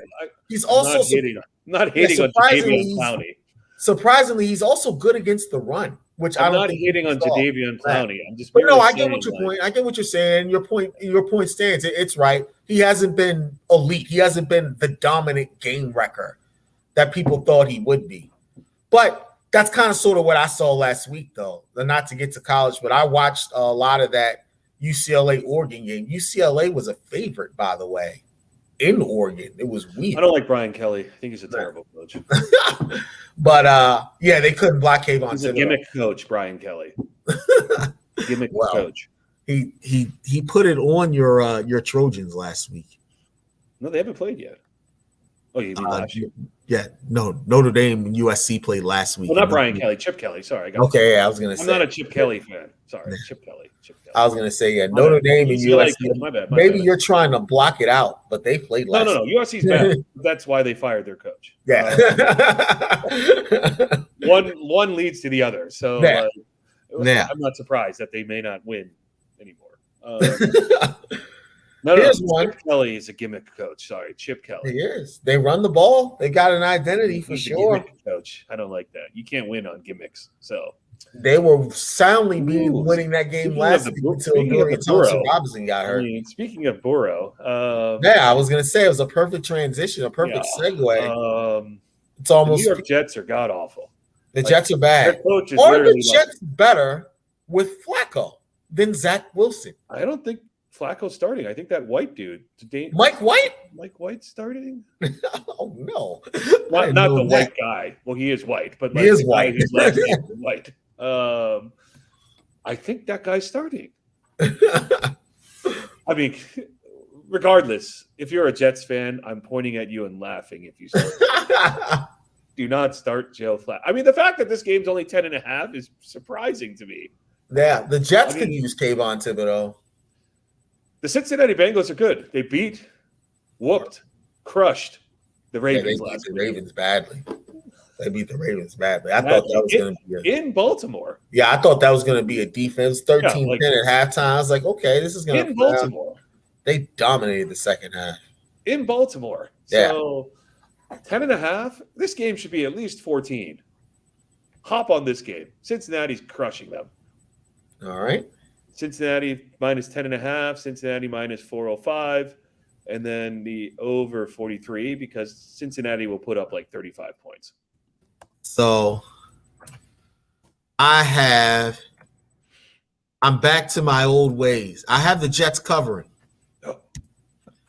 not hating on Jadeveon Clowney. Surprisingly, he's also good against the run, which I'm not hating on Jadeveon Clowney. I'm just. But no, I get what your point. I get what you're saying. Your point stands. It's right. He hasn't been elite. He hasn't been the dominant game wrecker that people thought he would be. But that's kind of sort of what I saw last week, though. Not to get to college, but I watched a lot of that UCLA Oregon game. UCLA was a favorite, by the way, in Oregon. It was weird. I don't like Brian Kelly. I think he's a terrible coach. But yeah, they couldn't block Kayvon. He's a gimmick coach, Brian Kelly. Gimmick coach. He put it on your Trojans last week. No, they haven't played yet. Oh, you mean last year? Yeah, no, Notre Dame and USC played last week. Well, not Brian Kelly, Chip Kelly. Sorry, okay. Yeah, I was gonna say I'm not a Chip Kelly fan. Sorry, Chip Kelly. I was gonna say Notre Dame and USC. My bad. Maybe you're trying to block it out, but they played last. No. USC's bad. That's why they fired their coach. Yeah. One leads to the other. So I'm not surprised that they may not win anymore. Here's one. Chip Kelly is a gimmick coach. Sorry, Chip Kelly. He is. They run the ball. They got an identity for sure. Gimmick coach. I don't like that. You can't win on gimmicks. So they were soundly winning that game last week until Dorian Thompson-Robinson got hurt. Speaking of Burrow, I was gonna say it was a perfect transition, a perfect segue. It's almost the New York Jets are god awful. The Jets are bad. Are the Jets better with Flacco than Zach Wilson? I don't think Flacco's starting. I think that white dude, Mike White. Mike White's starting. Oh no, not the white guy. Well, he is white, but he is white. His last name is white. I think that guy's starting. I mean, regardless, if you're a Jets fan, I'm pointing at you and laughing if you start. Do not start Joe Flacco. I mean, the fact that this game's only 10.5 is surprising to me. Yeah, the Jets could use Kayvon Thibodeau. The Cincinnati Bengals are good. They whooped, crushed the Ravens last week. Ravens badly. They beat the Ravens badly. I thought that was going to be in Baltimore. Yeah, I thought that was going to be a defense 13-10 at halftime. I was like, okay, this is going to in Baltimore. They dominated the second half in Baltimore. Yeah. So 10.5. This game should be at least 14. Hop on this game. Cincinnati's crushing them. All right. Cincinnati minus 10.5. Cincinnati minus 405. And then the over 43 because Cincinnati will put up like 35 points. So I'm back to my old ways. I have the Jets covering.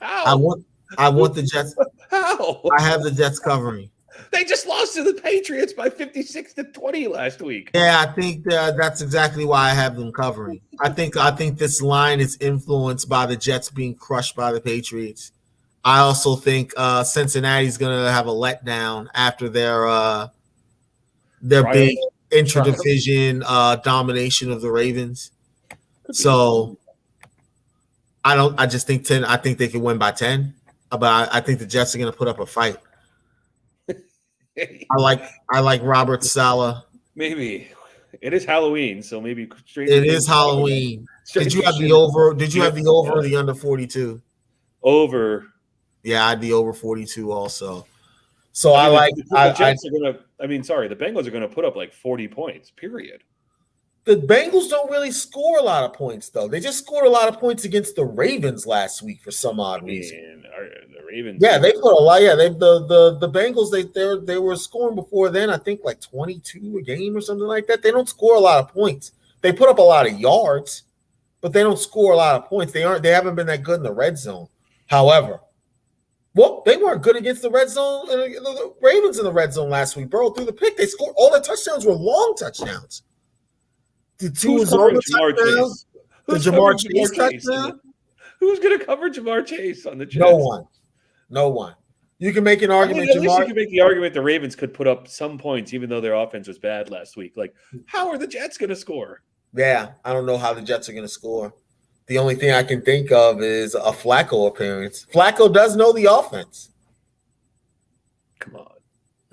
How? I want the Jets. How? I have the Jets covering. They just lost to the Patriots by 56-20 last week. Yeah, I think that's exactly why I have them covering. I think this line is influenced by the Jets being crushed by the Patriots. I also think Cincinnati's going to have a letdown after their big intra-division domination of the Ravens. So I just think 10. I think they can win by 10, but I think the Jets are going to put up a fight. I like Robert Saleh. Maybe it is Halloween, so maybe it is Halloween. Did you have the over? Did you have the over or the under 42? Over. Yeah, I'd be over 42 also. So the Jets are gonna. I mean, sorry, the Bengals are gonna put up like 40 points. Period. The Bengals don't really score a lot of points, though. They just scored a lot of points against the Ravens last week for some odd reason. The Ravens. Yeah, they put a lot. Yeah, the Bengals they were scoring before then. I think like 22 a game or something like that. They don't score a lot of points. They put up a lot of yards, but they don't score a lot of points. They haven't been that good in the red zone. However, they weren't good against the red zone. The Ravens in the red zone last week. Burrow threw the pick. They scored all their touchdowns were long touchdowns. The two Zona touchdowns. The Jamar Chase touchdown. Who's going to cover Jamar Chase on the Jets? No one. You can make an argument. At least you can make the argument the Ravens could put up some points, even though their offense was bad last week. Like, how are the Jets going to score? Yeah, I don't know how the Jets are going to score. The only thing I can think of is a Flacco appearance. Flacco does know the offense. Come on.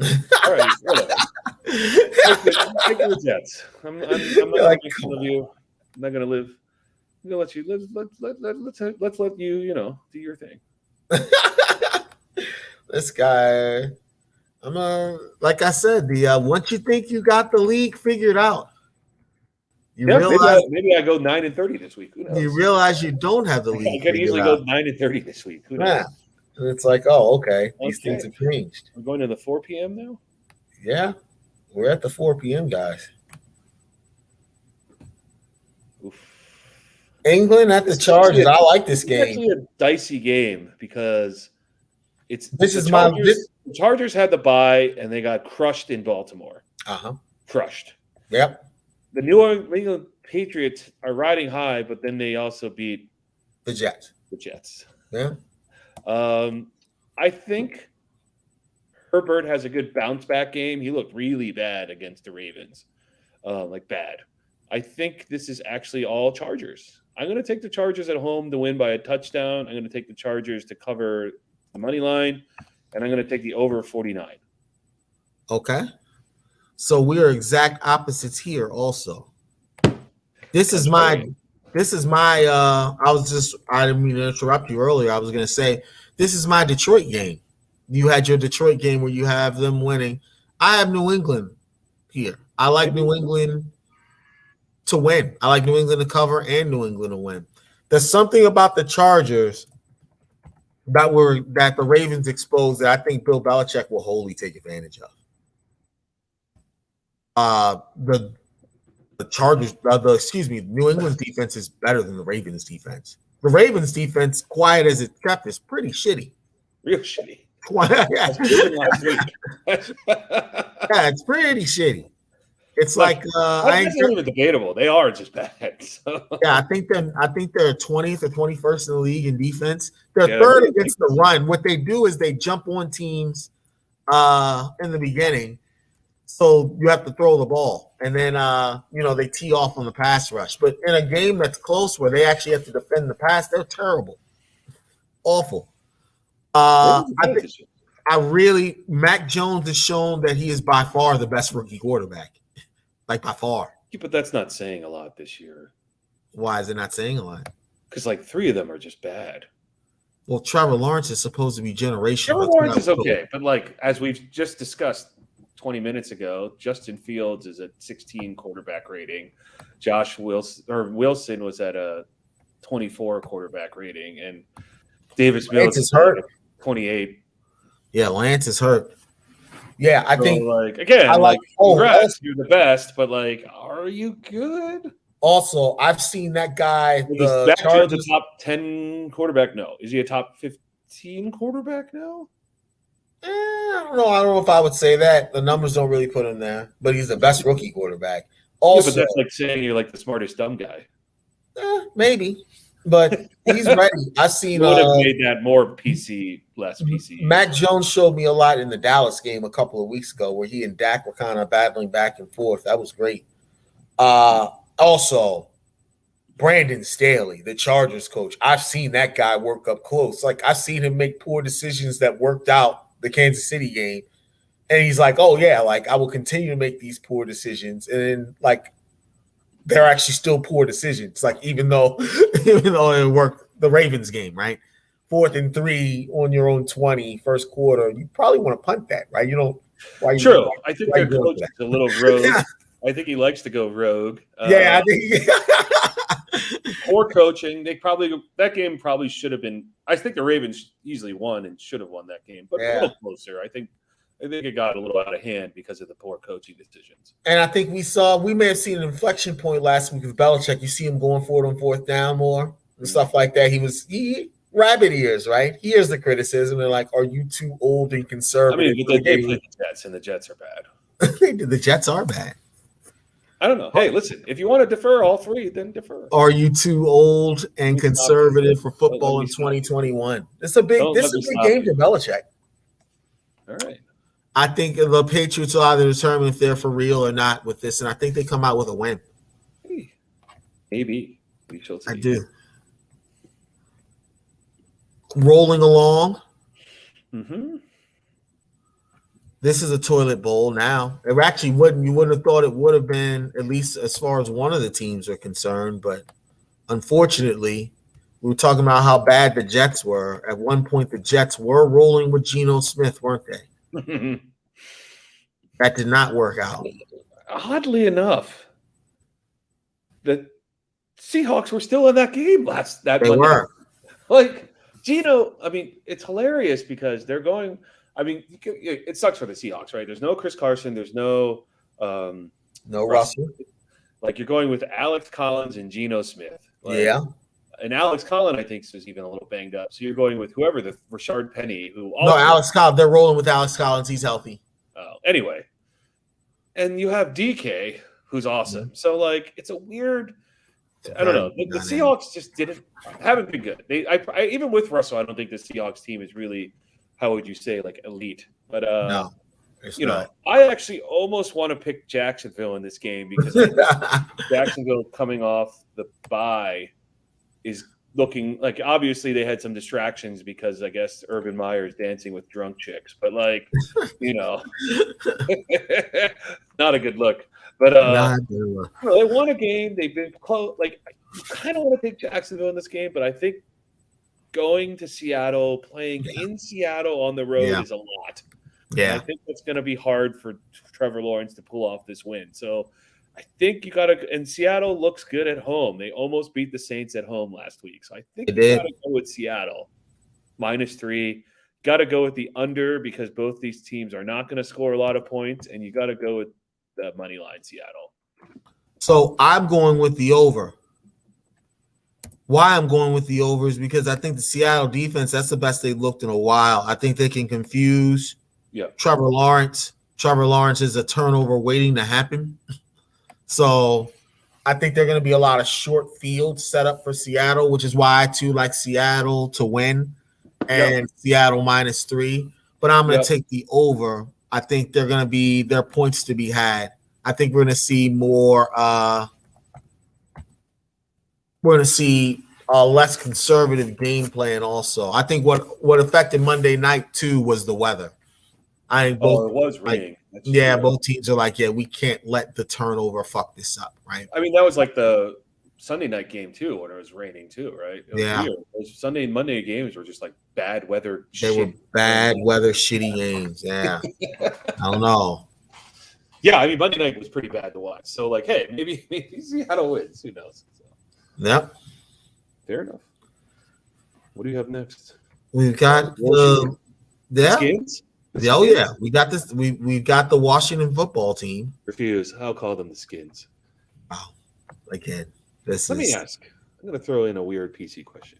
All right, whatever. Take the Jets. I'm not going to make fun of you. I'm not going to live. I'm going to let you let's let you do your thing. This guy, like I said, once you think you got the league figured out, realize maybe I go 9-30 this week. Who knows? You realize you don't have the league. I could easily go 9-30 this week. Who knows? Yeah. And it's like, oh, okay. These things have changed. We're going to the 4 p.m. now? Yeah. We're at the 4 p.m. guys. Oof. England at the Chargers. I like this game. It's actually a dicey game because the Chargers had the bye and they got crushed in Baltimore. Crushed. Yep. The New England Patriots are riding high, but then they also beat the Jets. Yeah. I think Herbert has a good bounce back game. He looked really bad against the Ravens, bad. I think this is actually all Chargers. I'm going to take the Chargers at home to win by a touchdown. I'm going to take the Chargers to cover the money line, and I'm going to take the over 49. Okay. So we are exact opposites here also. This is my I didn't mean to interrupt you earlier. I was going to say, this is my Detroit game. You had your Detroit game where you have them winning. I have New England here. I like New England to win. I like New England to cover and New England to win. There's something about the Chargers that the Ravens exposed that I think Bill Belichick will wholly take advantage of. The Chargers, New England's defense is better than the Ravens' defense. The Ravens' defense, quiet as it's kept, is pretty shitty. Real shitty. Yeah, it's pretty shitty. It's like it's not even debatable. They are just bad. So. Yeah, I think they're 20th or 21st in the league in defense. They're third against the run. What they do is they jump on teams in the beginning, so you have to throw the ball, and then they tee off on the pass rush. But in a game that's close where they actually have to defend the pass, they're terrible, awful. Mac Jones has shown that he is by far the best rookie quarterback. Like by far. Yeah, but that's not saying a lot this year. Why is it not saying a lot? Because 3 of them are just bad. Well, Trevor Lawrence is supposed to be generational. Trevor Lawrence is okay, but as we've just discussed 20 minutes ago, Justin Fields is at 16 quarterback rating. Wilson was at a 24 quarterback rating, and Davis Mills is hurt. 28. Yeah, Lance is hurt. Yeah, I think congrats, you're the best, but are you good? Also, I've seen that guy. Is the top 10 quarterback? No. Is he a top 15 quarterback now? I don't know. I don't know if I would say that. The numbers don't really put him there, but he's the best rookie quarterback. Also, but that's like saying you're the smartest dumb guy. Maybe. But he's ready. I've seen. Would have made that more PC, less PC. Mac Jones showed me a lot in the Dallas game a couple of weeks ago, where he and Dak were kind of battling back and forth. That was great. Also, Brandon Staley, the Chargers coach. I've seen that guy work up close. I've seen him make poor decisions that worked out the Kansas City game, and he's like, "Oh yeah, I will continue to make these poor decisions," and then they're actually still poor decisions. Even though it worked the Ravens game, right? 4th and 3 on your own 20, first quarter. You probably want to punt that, right? You don't. True. I think their coach is a little rogue. Yeah. I think he likes to go rogue. I think poor coaching. That game probably should have been. I think the Ravens easily won and should have won that game, but a little closer. I think it got a little out of hand because of the poor coaching decisions. And I think we may have seen an inflection point last week with Belichick. You see him going for it on 4th down more and stuff like that. He rabbit ears, right? He hears the criticism. They're like, "Are you too old and conservative?" They played the Jets, and the Jets are bad. The Jets are bad. I don't know. Hey, listen, if you want to defer all 3, then defer. Are you too old and conservative for football in 2021? This is a big game to Belichick. All right. I think the Patriots will either determine if they're for real or not with this, and I think they come out with a win. Maybe. We shall see. I do. Rolling along. Mm-hmm. This is a toilet bowl now. It actually wouldn't. You wouldn't have thought it would have been, at least as far as one of the teams are concerned. But unfortunately, we were talking about how bad the Jets were. At one point, the Jets were rolling with Geno Smith, weren't they? That did not work out. Oddly enough, the Seahawks were still in that game that They Monday. were. Geno, it's hilarious because they're going – it sucks for the Seahawks, right? There's no Chris Carson. There's no No Russell. Like you're going with Alex Collins and Geno Smith. Like, Yeah. And Alex Collins, I think, is even a little banged up. So you're going with whoever, the Rashard Penny, who also. No, Alex Collins. They're rolling with Alex Collins. He's healthy. Anyway. And you have DK, who's awesome. Mm-hmm. So, like, it's a weird. I don't know. The Seahawks just haven't been good. I even with Russell, I don't think the Seahawks team is really, how would you say, like elite. But no, you know, I actually almost want to pick Jacksonville in this game because Jacksonville coming off the bye is looking like, obviously they had some distractions because I guess Urban Meyer is dancing with drunk chicks, but like, you know, not a good look. But they won a game. They've been close. Like, you kind of want to take Jacksonville in this game, but I think going to Seattle, playing in Seattle on the road is a lot. Yeah, and I think it's going to be hard for Trevor Lawrence to pull off this win. So I think you got to. And Seattle looks good at home. They almost beat the Saints at home last week. So I think you got to go with Seattle -3. Got to go with the under because both these teams are not going to score a lot of points, and you got to go with the money line Seattle. So I'm going with the over. Why I'm going with the over is because I think the Seattle defense, that's the best they've looked in a while. I think they can confuse Trevor Lawrence. Trevor Lawrence is a turnover waiting to happen. So I think they're going to be a lot of short field set up for Seattle, which is why I too like Seattle to win and Seattle -3. But I'm going to take the over. I think they're going to be their points to be had. I think we're going to see more. We're going to see a less conservative game plan. Also, I think what affected Monday night too was the weather. It was raining. Both teams are like, we can't let the turnover fuck this up, right? I mean, that was like the Sunday night game too, when it was raining too, right? It was weird. Those Sunday and Monday games were just like bad weather. They were bad weather, shitty games. Yeah, I don't know. Yeah, I mean, Monday night was pretty bad to watch. So, like, hey, maybe Seattle wins. Who knows? So. Yep. Fair enough. What do you have next? We've got Skins? We got this. We've got the Washington football team. Refuse. I'll call them the Skins. Oh, again. Let me ask. I'm going to throw in a weird PC question.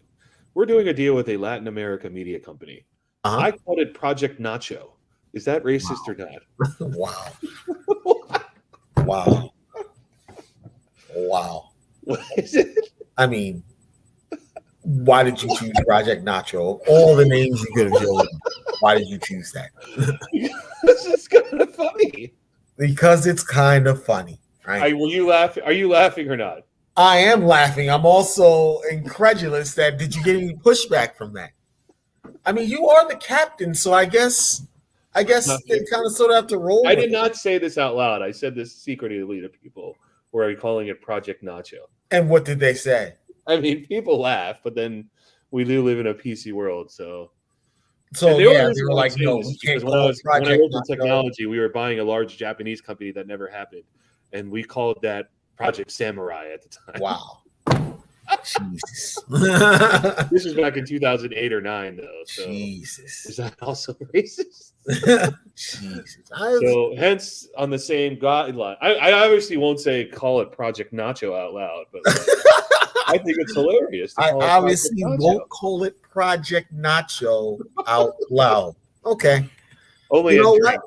We're doing a deal with a Latin America media company. I called it Project Nacho. Is that racist or not? Wow. Wow. What is it? I mean, why did you choose Project Nacho? All the names you could have chosen. Why did you choose that? This is kind of funny. Because it's kind of funny, right? Will you laugh? Are you laughing or not? I am laughing. I'm also incredulous that did you get any pushback from that? I mean, you are the captain, so I guess they kind of sort of have to roll. I did not say this out loud. I said this secretly to people. Where are we calling it Project Nacho? And what did they say? I mean, people laugh, but then we do live in a PC world, so they were like, no, we can't when I worked in technology, we were buying a large Japanese company that never happened, and we called that Project Samurai at the time. Wow. Jesus. This was back in 2008 or 9, though. So Jesus. Is that also racist? Jesus. So hence on the same guideline. I obviously won't call it Project Nacho out loud, but I think it's hilarious. I obviously won't call it Project Nacho out loud. Okay. Only you know what?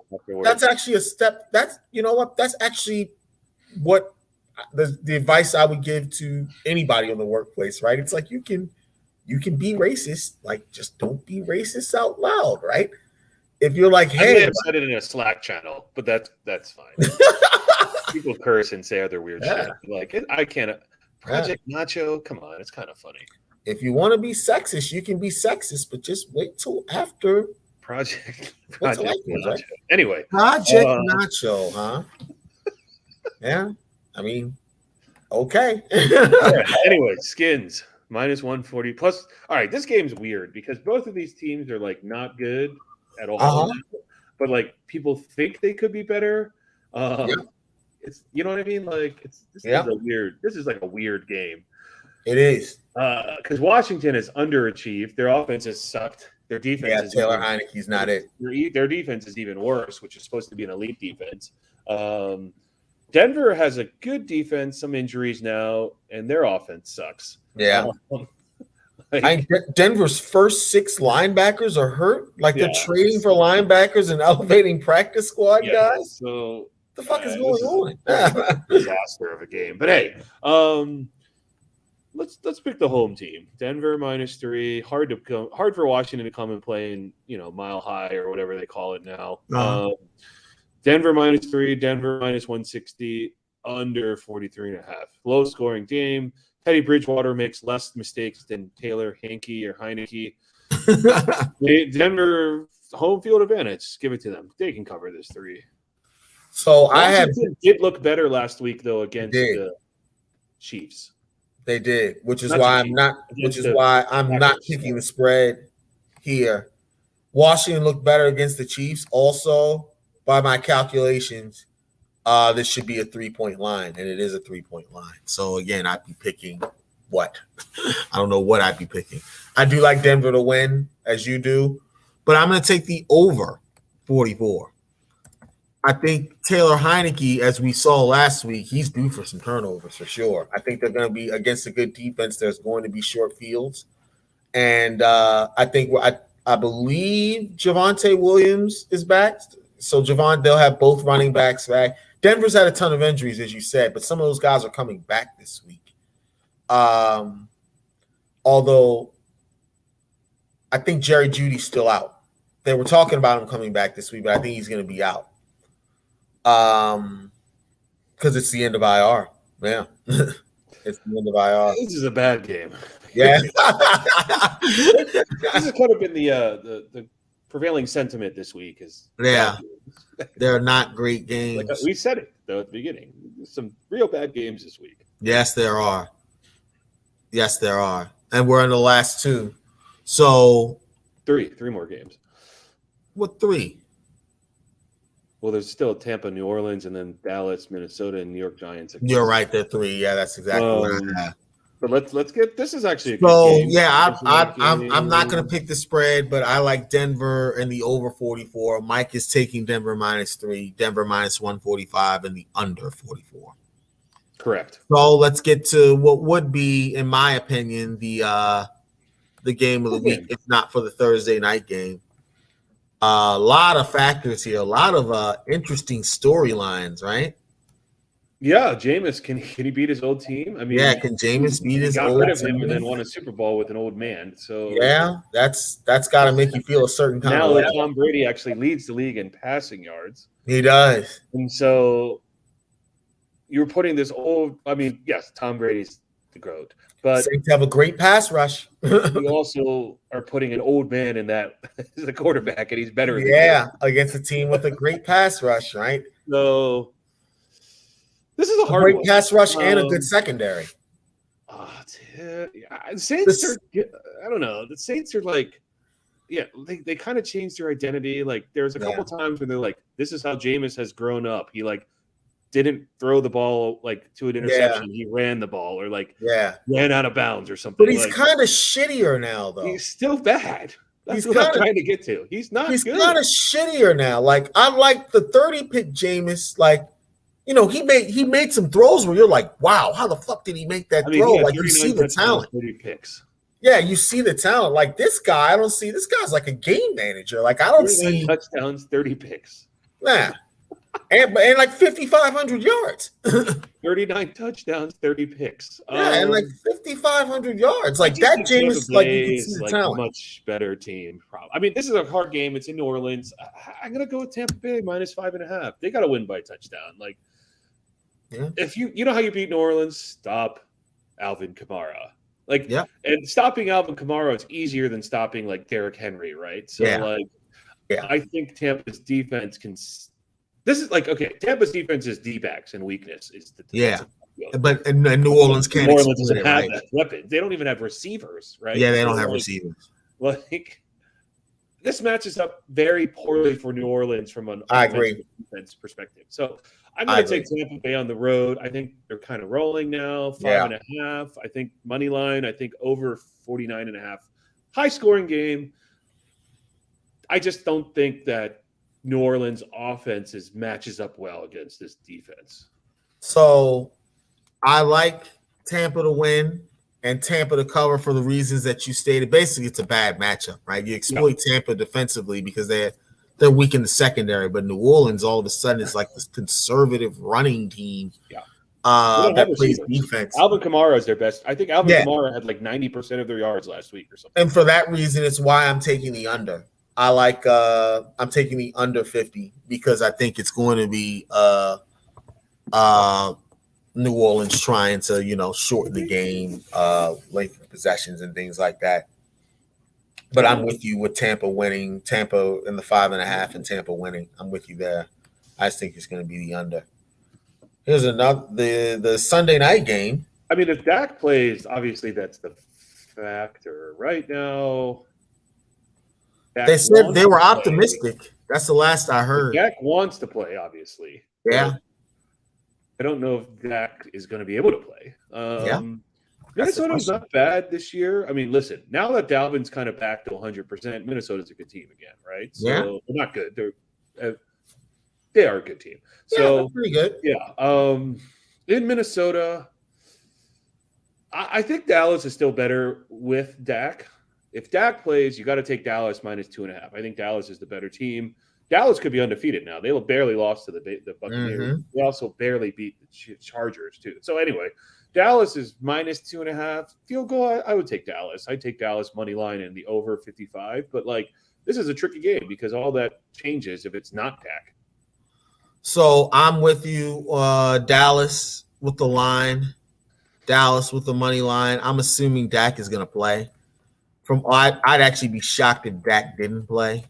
That's actually a step. That's That's actually what the advice I would give to anybody in the workplace, right? It's like you can be racist, like just don't be racist out loud, right? If you're like, hey, I've said it in a Slack channel, but that's fine. People curse and say other weird shit. Like I can't. Project Nacho, come on, it's kind of funny. If you want to be sexist, you can be sexist, but just wait till after Project Nacho. Right? Anyway, Project Nacho, huh? Yeah. I mean, okay. Anyway, Skins -140 plus. All right, this game's weird because both of these teams are like not good at all, but like people think they could be better. It's you know what I mean. Like this is like a weird game. It is because Washington is underachieved. Their offense has sucked. Their defense. Taylor Heineke's not it. Their defense is even worse, which is supposed to be an elite defense. Denver has a good defense, some injuries now, and their offense sucks. Yeah. Denver's first 6 linebackers are hurt. Like they're trading for linebackers and elevating practice squad guys. So the fuck is going on? Disaster of a game. But hey, let's pick the home team. Denver -3. Hard for Washington to come and play in Mile High or whatever they call it now. Denver -3. Denver -160. Under 43.5. Low scoring game. Teddy Bridgewater makes less mistakes than Taylor Hanke or Heineke. Denver home field advantage. Give it to them. They can cover this 3. So Washington did look better last week though against the Chiefs. They did, which is why I'm not picking the spread here. Washington looked better against the Chiefs. Also, by my calculations, this should be a 3-point line, and it is a 3-point line. So again, I'd be picking what? I don't know what I'd be picking. I do like Denver to win, as you do, but I'm going to take the over 44. I think Taylor Heineke, as we saw last week, he's due for some turnovers for sure. I think they're going to be against a good defense. There's going to be short fields, and I believe Javonte Williams is back. So they'll have both running backs back. Denver's had a ton of injuries, as you said, but some of those guys are coming back this week. Although I think Jerry Jeudy's still out. They were talking about him coming back this week, but I think he's going to be out. Because it's the end of IR. Yeah. It's the end of IR. This is a bad game. Yeah. This has kind of been the prevailing sentiment this week is they're not great games. Like we said it though at the beginning. Some real bad games this week. Yes, there are. And we're in the last 2. So three more games. What 3? Well, there's still Tampa, New Orleans, and then Dallas, Minnesota, and New York Giants. You're right, they're 3. Yeah, that's exactly what I have. But let's get this is actually a good game. Yeah, I'm not going to pick the spread, but I like Denver and the over 44. Mike is taking Denver -3, Denver -145, and the under 44. Correct. So let's get to what would be, in my opinion, the game of the week, if not for the Thursday night game. A lot of factors here, a lot of interesting storylines, right? Yeah, Jameis, can he beat his old team? I mean, can Jameis beat his old team? Got rid of him and then won a Super Bowl with an old man. So that's got to make you feel a certain kind of way. Now Tom Brady actually leads the league in passing yards. He does. And so you're putting this old – I mean, yes, Tom Brady's the GOAT. But Saints have a great pass rush. you also are putting an old man in that as a quarterback, and he's better. Against a team with a great pass rush, right? So – this is a hard great pass rush and a good secondary. Saints are – I don't know. The Saints are like – they kind of changed their identity. Like there's a couple times when they're like, this is how Jameis has grown up. He like didn't throw the ball like to an interception. He ran the ball or like ran out of bounds or something. But he's kind of shittier now, though. He's still bad. That's what I'm trying to get to. He's not He's good. kind of shittier now. Like I like the 30 pick Jameis. Like, he made some throws where you're like, wow, how the fuck did he make that throw? Like you see the talent. 30 picks. Yeah, you see the talent. Like this guy, I don't see. This guy's like a game manager. Like I don't see touchdowns, 30 picks. Nah, and like 5,500 yards. 39 touchdowns, 30 picks. And like 5,500 yards. Like that, Jameis. Like you can see the talent. Much better team. I mean, this is a hard game. It's in New Orleans. I'm gonna go with Tampa Bay -5.5. They got to win by touchdown. Like, if you know how you beat New Orleans, stop Alvin Kamara. Like, and stopping Alvin Kamara is easier than stopping like Derrick Henry, right? So, I think Tampa's defense can. This is like Tampa's defense is D-backs and weakness is the but and New Orleans can't. New Orleans doesn't have that weapon. They don't even have receivers, right? Yeah, they don't have receivers. Like this matches up very poorly for New Orleans from an defense perspective. So I'm going to take Tampa Bay on the road. I think they're kind of rolling now, 5.5. I think money line. I think over 49.5. High scoring game. I just don't think that New Orleans offense matches up well against this defense. So I like Tampa to win and Tampa to cover for the reasons that you stated. Basically, it's a bad matchup, right? You exploit Tampa defensively because they're weak in the secondary, but New Orleans all of a sudden is like this conservative running team. Yeah. That plays defense. Alvin Kamara is their best. I think Alvin Kamara had like 90% of their yards last week or something. And for that reason, it's why I'm taking the under. I'm taking the under 50 because I think it's going to be New Orleans trying to, shorten the game, length of possessions and things like that. But I'm with you with Tampa winning, Tampa in the 5.5 and Tampa winning. I'm with you there. I just think it's going to be the under. Here's another the Sunday night game. I mean, if Dak plays, obviously that's the factor. Right now, Dak they said they were optimistic. That's the last I heard. Dak wants to play, obviously. Yeah. I don't know if Dak is going to be able to play. Minnesota's not bad this year. I mean, listen, now that Dalvin's kind of back to 100%, Minnesota's a good team again, right? So they're not good. They are a good team. So pretty good. Yeah. In Minnesota, I think Dallas is still better with Dak. If Dak plays, you got to take Dallas -2.5. I think Dallas is the better team. Dallas could be undefeated now. They barely lost to the Buccaneers. Mm-hmm. They also barely beat the Chargers too. So anyway, Dallas is -2.5. Field goal, I would take Dallas. I'd take Dallas money line and the over 55. But this is a tricky game because all that changes if it's not Dak. So I'm with you, Dallas with the line, Dallas with the money line. I'm assuming Dak is going to play. I'd actually be shocked if Dak didn't play,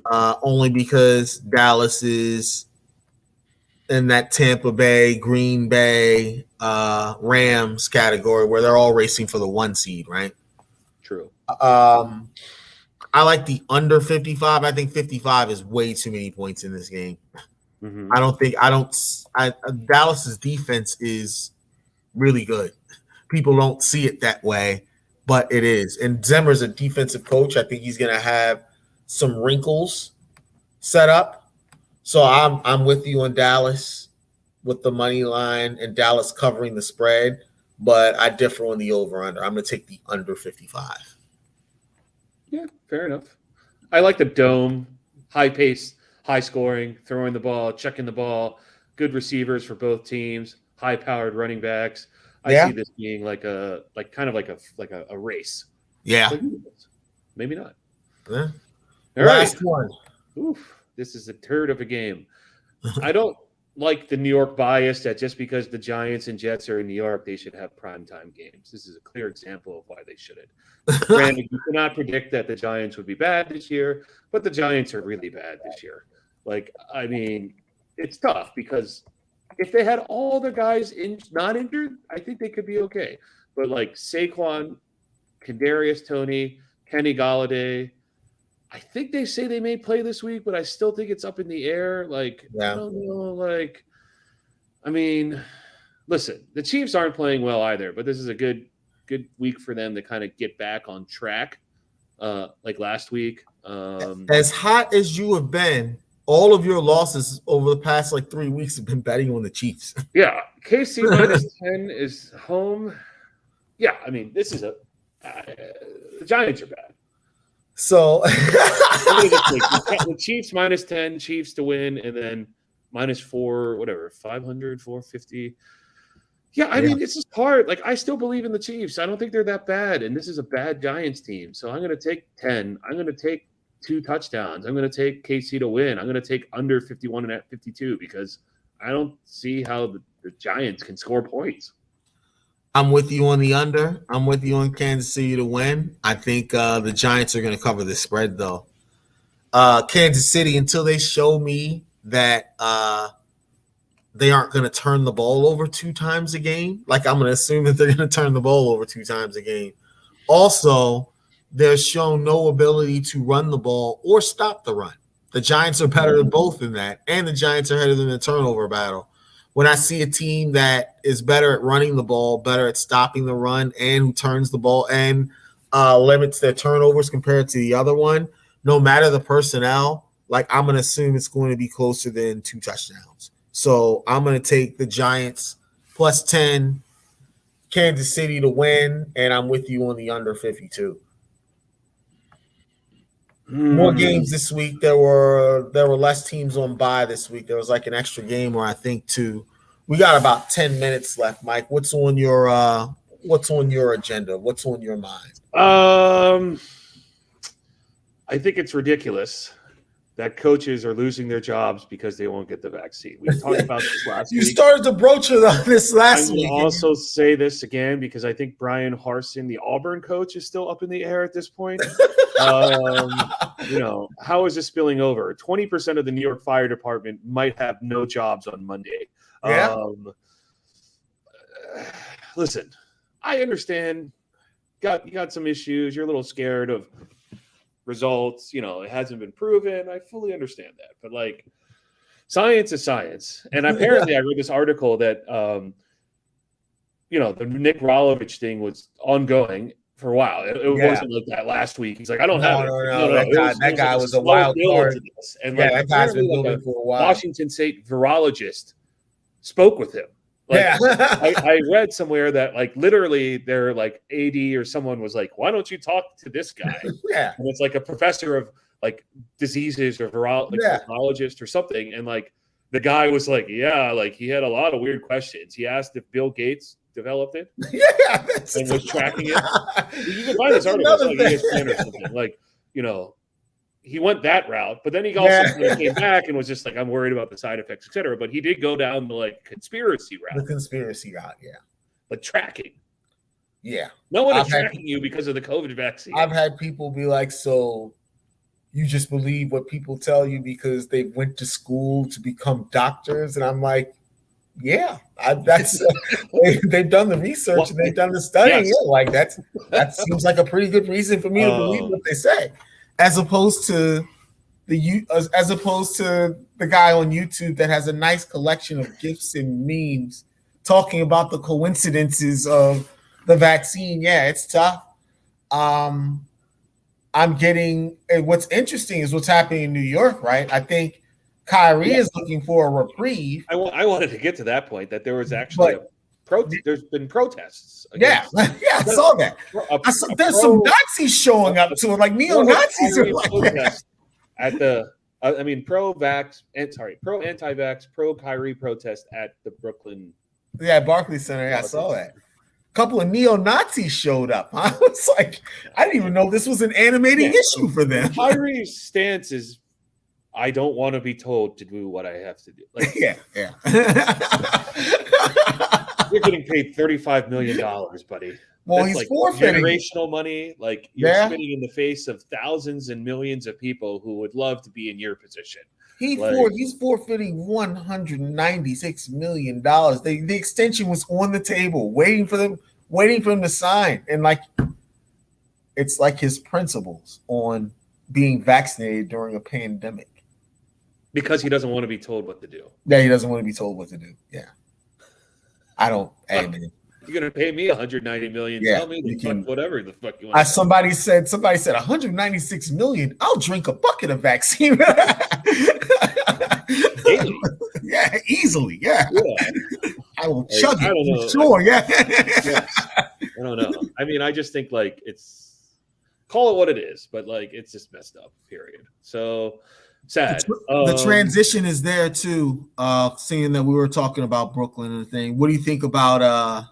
only because Dallas is in that Tampa Bay, Green Bay, Rams category where they're all racing for the 1 seed, right? True. I like the under 55. I think 55 is way too many points in this game. Mm-hmm. Dallas's defense is really good. People don't see it that way, but it is. And Zimmer's a defensive coach. I think he's going to have some wrinkles set up. So I'm with you on Dallas with the money line and Dallas covering the spread, but I differ on the over-under. I'm going to take the under 55. Yeah, fair enough. I like the dome, high pace, high scoring, throwing the ball, checking the ball, good receivers for both teams, high powered running backs. I see this being like a race. Yeah. Maybe not. Yeah. Last one. Oof, this is a turd of a game. I don't like the New York bias that just because the Giants and Jets are in New York, they should have primetime games. This is a clear example of why they shouldn't. Granted, you cannot predict that the Giants would be bad this year, but the Giants are really bad this year. It's tough because if they had all the guys not injured, I think they could be okay. But Saquon, Kadarius Toney, Kenny Golladay, I think they say they may play this week, but I still think it's up in the air. I don't know. Listen, the Chiefs aren't playing well either, but this is a good week for them to kind of get back on track. Like last week. As hot as you have been, all of your losses over the past 3 weeks have been betting on the Chiefs. Yeah. KC -10 is home. Yeah. I mean, this is the Giants are bad. So the Chiefs -10, Chiefs to win, and then -4, whatever, 500, 450. Yeah, I mean, it's just hard. I still believe in the Chiefs. I don't think they're that bad, and this is a bad Giants team. So I'm going to take 10. I'm going to take 2 touchdowns. I'm going to take KC to win. I'm going to take under 51 and 52 because I don't see how the Giants can score points. I'm with you on the under. I'm with you on Kansas City to win. I think the Giants are going to cover the spread, though. Kansas City, until they show me that they aren't going to turn the ball over 2 times a game, I'm going to assume that they're going to turn the ball over 2 times a game. Also, they're shown no ability to run the ball or stop the run. The Giants are better than both in that, and the Giants are better than the turnover battle. When I see a team that is better at running the ball, better at stopping the run, and who turns the ball and limits their turnovers compared to the other one, no matter the personnel, like I'm going to assume it's going to be closer than 2 touchdowns. So I'm going to take the Giants plus 10, Kansas City to win, and I'm with you on the under 52. More games this week. There were less teams on bye this week. There was like an extra game, or I think 2. We got about 10 minutes left, Mike. What's on your agenda? What's on your mind? I think it's ridiculous that coaches are losing their jobs because they won't get the vaccine. We talked about this last week. You started to broach this last week. I will also say this again because I think Brian Harsin, the Auburn coach, is still up in the air at this point. How is this spilling over? 20% of the New York Fire Department might have no jobs on Monday. Yeah. Listen, I understand. You got some issues. You're a little scared of results. It hasn't been proven. I fully understand that. But like, science is science. And apparently I read this article that, the Nick Rolovich thing was ongoing for a while. It wasn't like that last week. He's like, I don't have it. No. That guy was a wild card. And that guy's been building for a while. Washington State virologist spoke with him. I read somewhere that like literally their like AD or someone was like, why don't you talk to this guy? Yeah. And it's like a professor of like diseases or virologist or something. And like the guy was like, yeah, like he had a lot of weird questions. He asked if Bill Gates developed it. Yeah. And was tracking it. You can find this article. It's like ESPN or something. Like, he went that route, but then he also came back and was just like, I'm worried about the side effects, etc. But he did go down the like conspiracy route. The conspiracy route, yeah. Like tracking. Yeah. No one is tracking you because of the COVID vaccine. I've had people be like, so you just believe what people tell you because they went to school to become doctors? And I'm like, yeah, they've done the research and they've done the studying. Yes. Like that seems like a pretty good reason for me to believe what they say. As opposed to the guy on YouTube that has a nice collection of GIFs and memes talking about the coincidences of the vaccine. Yeah, it's tough. I'm getting, and what's interesting is what's happening in New York, right? I think Kyrie is looking for a reprieve. I wanted to get to that point that there was actually there's been protests. I saw that. There's some Nazis showing up to it, like neo-Nazis are like at the pro-anti-vax, pro-Kyrie protest at the Brooklyn. Yeah, Barclays Center. Yeah, I saw that. A couple of neo-Nazis showed up. I was like, I didn't even know this was an animating issue for them. Kyrie's stance is, I don't want to be told to do what I have to do. Like, yeah. You're getting paid $35 million, buddy. Well, that's he's forfeiting generational money. Like you're spitting in the face of thousands and millions of people who would love to be in your position. He's forfeiting $196 million. The extension was on the table, waiting for him to sign. And like, it's like his principles on being vaccinated during a pandemic. Because he doesn't want to be told what to do. Yeah, he doesn't want to be told what to do. Yeah. I don't. Hey, man. You're gonna pay me $190 million. Yeah, tell me whatever the fuck you want. Somebody said $196 million. I'll drink a bucket of vaccine. Daily. Yeah, easily. Yeah. I will chug it. For sure. Yeah. I don't know. I mean, I just think like call it what it is, but like it's just messed up. Period. So. Sad. The transition is there too. Seeing that we were talking about Brooklyn and the thing, what do you think about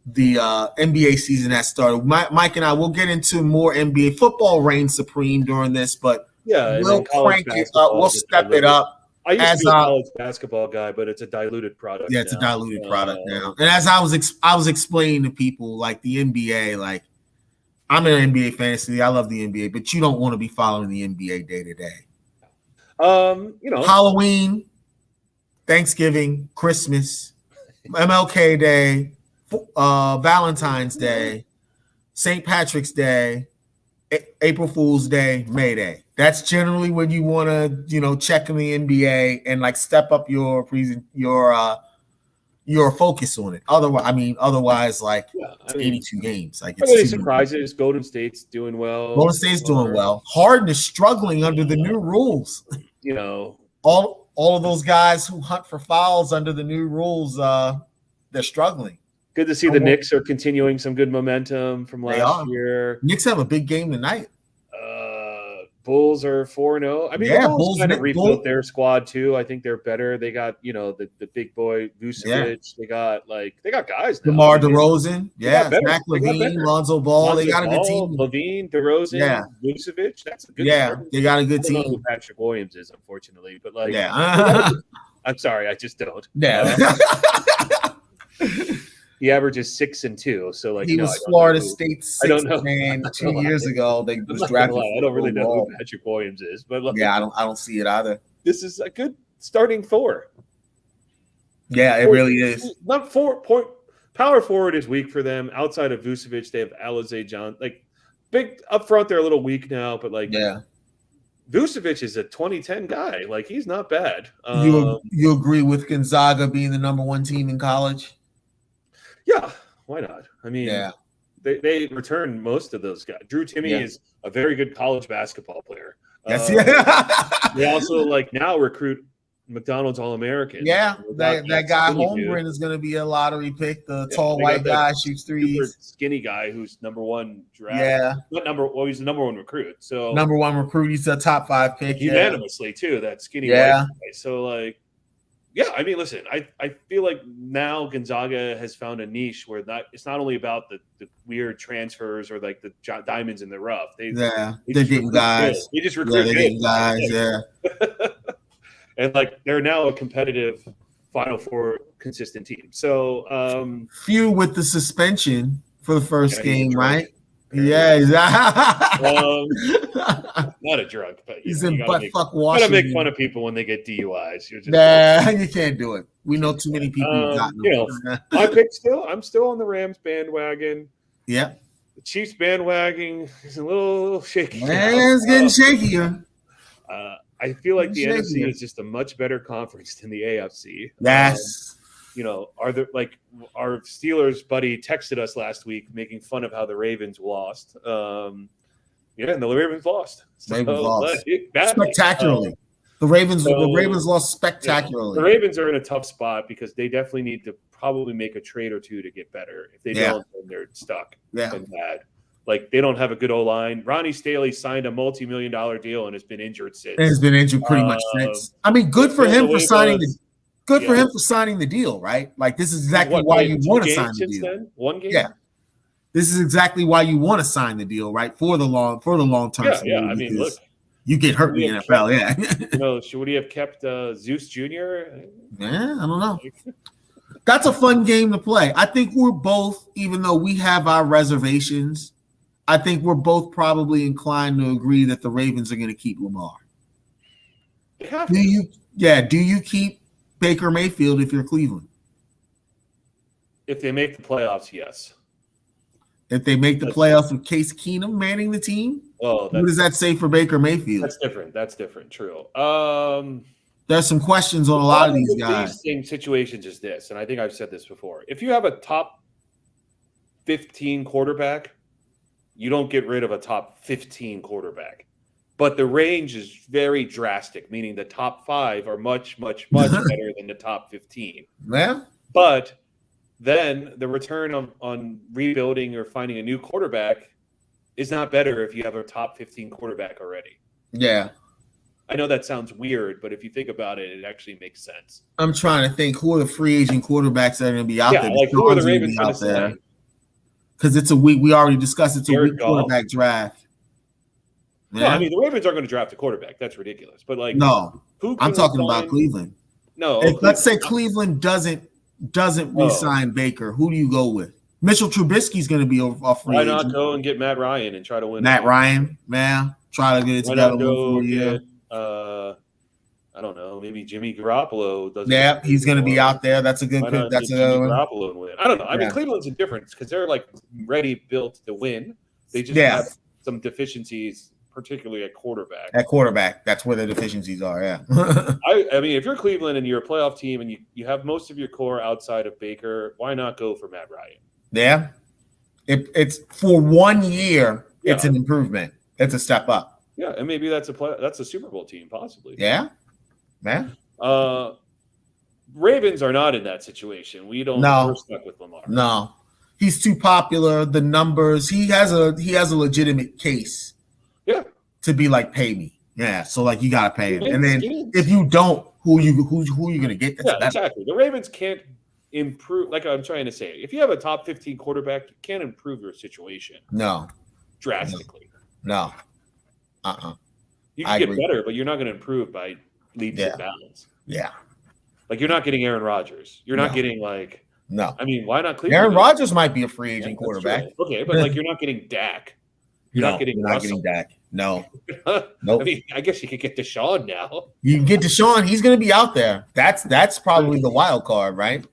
the NBA season that started? Mike and I will get into more NBA football reigns supreme during this, but we'll crank it up. We'll step it up. I used to be a college basketball guy, but it's a diluted product. Yeah, it's a diluted product now. And as I was explaining to people, like the NBA, like I'm an NBA fantasy. I love the NBA, but you don't want to be following the NBA day to day. Halloween, Thanksgiving, Christmas, MLK Day, Valentine's Day, St. Patrick's Day, April Fool's Day, May Day. That's generally when you want to, check in the NBA and like step up your you're focused on it. Otherwise, like Yeah, it's 82 games. Like are it's there any too many. surprises? Golden State's doing well. Golden State's doing well. Harden is struggling under the new rules. You know, all of those guys who hunt for fouls under the new rules, they're struggling. good to see the Knicks are continuing some good momentum from last year. Knicks have a big game tonight. Bulls are 4-0. I mean, the Bulls kind of rebuilt their squad too. I think they're better. They got, the big boy Vucevic. Yeah. They got guys now. DeMar DeRozan. Yeah. Zach LaVine, Lonzo Ball. They got a good team. LaVine, DeRozan, Vucevic. That's a good team. They got a good team. I don't know who Patrick Williams is, unfortunately, but I'm sorry, I just don't. Yeah. He averages 6 and 2, so he was Florida State's sixth man 2 years ago. They was drafted. I don't really know who Patrick Williams is, but I don't see it either. This is a good starting 4. Yeah, it really is. Not 4-point power forward is weak for them. Outside of Vucevic, they have Alize John. Big up front, they're a little weak now, but Vucevic is a 2010 guy. He's not bad. You agree with Gonzaga being the number 1 team in college? Yeah, why not? I mean, they return most of those guys. Drew Timme is a very good college basketball player. Yes, They also now recruit McDonald's All-American. Yeah, that guy Holmgren is going to be a lottery pick. The tall white guy shoots threes. Skinny guy who's number 1 draft. Yeah, he's the number 1 recruit. So number 1 recruit. He's a top 5 pick unanimously too. That skinny white guy. So yeah, I mean, listen, I feel like now Gonzaga has found a niche where it's not only about the weird transfers or the diamonds in the rough. They're getting guys. They just recruit guys. Yeah. And they're now a competitive Final Four consistent team. So few with the suspension for the first game, right? Yeah, exactly. Not a drunk, but he's in butt-fuck Washington. You gotta make fun of people when they get DUIs. You're just you can't do it. We know too many people who've gotten them. My pick I'm still on the Rams bandwagon. Yeah. The Chiefs bandwagon is a little shaky. It's getting shakier. I feel like the NFC is just a much better conference than the AFC. Yes. Are there our Steelers buddy texted us last week making fun of how the Ravens lost. And the Ravens lost. Spectacularly. The Ravens lost spectacularly. The Ravens are in a tough spot because they definitely need to probably make a trade or two to get better. If they don't, then they're stuck and bad. They don't have a good O-line. Ronnie Staley signed a multi-million-dollar deal and has been injured since. And has been injured pretty much since. I mean, good for him for signing the deal, right? This is exactly why you want to sign the deal. Then? 1 game? Yeah. This is exactly why you want to sign the deal, right? For the long term. Yeah. I mean, look, you get hurt in the NFL. Would he have kept Zeus Jr.? Yeah, I don't know. That's a fun game to play. I think we're both, even though we have our reservations, I think we're both probably inclined to agree that the Ravens are going to keep Lamar. Do you keep Baker Mayfield if you're Cleveland? If they make the playoffs, yes. If they make the playoffs with Case Keenum manning the team, what does that say for Baker Mayfield? That's different. True. There's some questions on a lot of these guys. These situations is this, and I think I've said this before. If you have a top 15 quarterback, you don't get rid of a top 15 quarterback. But the range is very drastic, meaning the top 5 are much, much, much better than the top 15. Yeah. But then the return on rebuilding or finding a new quarterback is not better if you have a top 15 quarterback already. Yeah. I know that sounds weird, but if you think about it, it actually makes sense. I'm trying to think who are the free agent quarterbacks that are going to be out there. Who are the Ravens out there? Because it's a week. We already discussed it's a weak quarterback draft. Yeah. No, I mean the Ravens aren't going to draft a quarterback. That's ridiculous. But no, I'm talking about Cleveland. No, let's say Cleveland doesn't re-sign Baker. Who do you go with? Mitchell Trubisky's going to be off free agent. Why not go and get Matt Ryan and try to win? Matt Ryan, man, try to get it together for a year. I don't know. Maybe Jimmy Garoppolo doesn't. Yeah, he's going to be out there. That's a good pick. That's a good one. Garoppolo and win. I don't know. I mean, Cleveland's a difference because they're ready built to win. They just have some deficiencies particularly at quarterback. At quarterback, that's where the deficiencies are. Yeah. I mean, if you're Cleveland and you're a playoff team and you have most of your core outside of Baker, why not go for Matt Ryan? Yeah. It's for 1 year. Yeah. It's an improvement. It's a step up. Yeah, and maybe that's a Super Bowl team, possibly. Yeah. Yeah. Ravens are not in that situation. We're stuck with Lamar. No. He's too popular. The numbers. He has a legitimate case. Yeah. To be like, pay me. Yeah. So like you gotta pay him. And then if you don't, who are you gonna get? Yeah, exactly. The Ravens can't improve. Like I'm trying to say, if you have a top 15 quarterback, you can't improve your situation. No. Drastically. No. You can get better, but you're not going to improve by leaps and bounds. Yeah. Like you're not getting Aaron Rodgers. You're not getting like. No. I mean, why not Cleveland? Aaron Rodgers might be a free agent quarterback. Okay, but like you're not getting Dak. You're not getting Dak. No. Nope. I mean, I guess you could get Deshaun now. You can get Deshaun. He's going to be out there. That's probably the wild card, right?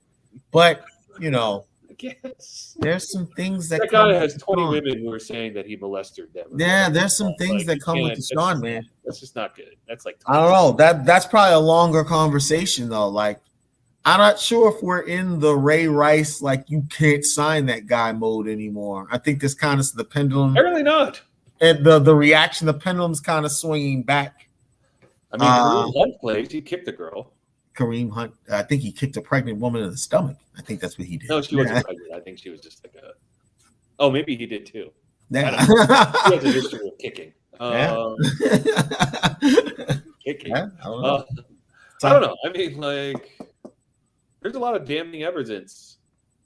But I guess there's some things that guy has 20 women who are saying that he molested them. Yeah, there's some things that come with Deshaun, man. That's just not good. That's like I don't know. That's probably a longer conversation though. Like I'm not sure if we're in the Ray Rice like you can't sign that guy mode anymore. I think this kind of the pendulum. Apparently not. And the reaction, the pendulum's kind of swinging back. I mean, Kareem Hunt plays. He kicked the girl. Kareem Hunt. I think he kicked a pregnant woman in the stomach. I think that's what he did. No, she wasn't pregnant. I think she was just like a. Oh, maybe he did too. Yeah. He has a history of kicking. Kicking. Yeah, I don't know. I don't know. I mean, like, there's a lot of damning evidence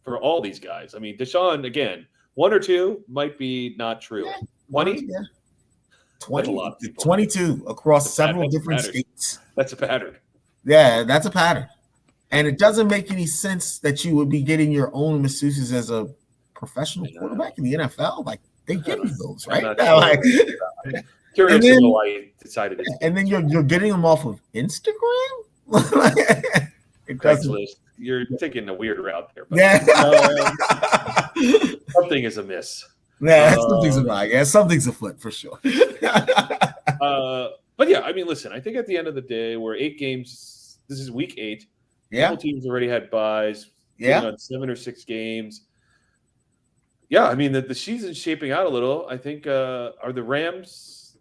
for all these guys. I mean, Deshaun, again, 1 or 2 might be not true. 20? Yeah. 22 across several different states. That's a pattern. Yeah, that's a pattern. And it doesn't make any sense that you would be getting your own masseuses as a professional quarterback in the NFL. Like, they give you those, right? Curious to know why he decided it. And then you're getting them off of Instagram? It doesn't. You're taking a weird route there. But, yeah. Something is amiss. Yeah, something's afoot for sure. But yeah, I mean, listen, I think at the end of the day, we're 8 games. This is week 8. Yeah. Couple teams already had buys. Yeah. On 7 or 6 games. Yeah, I mean, the season's shaping out a little. I think, are the Rams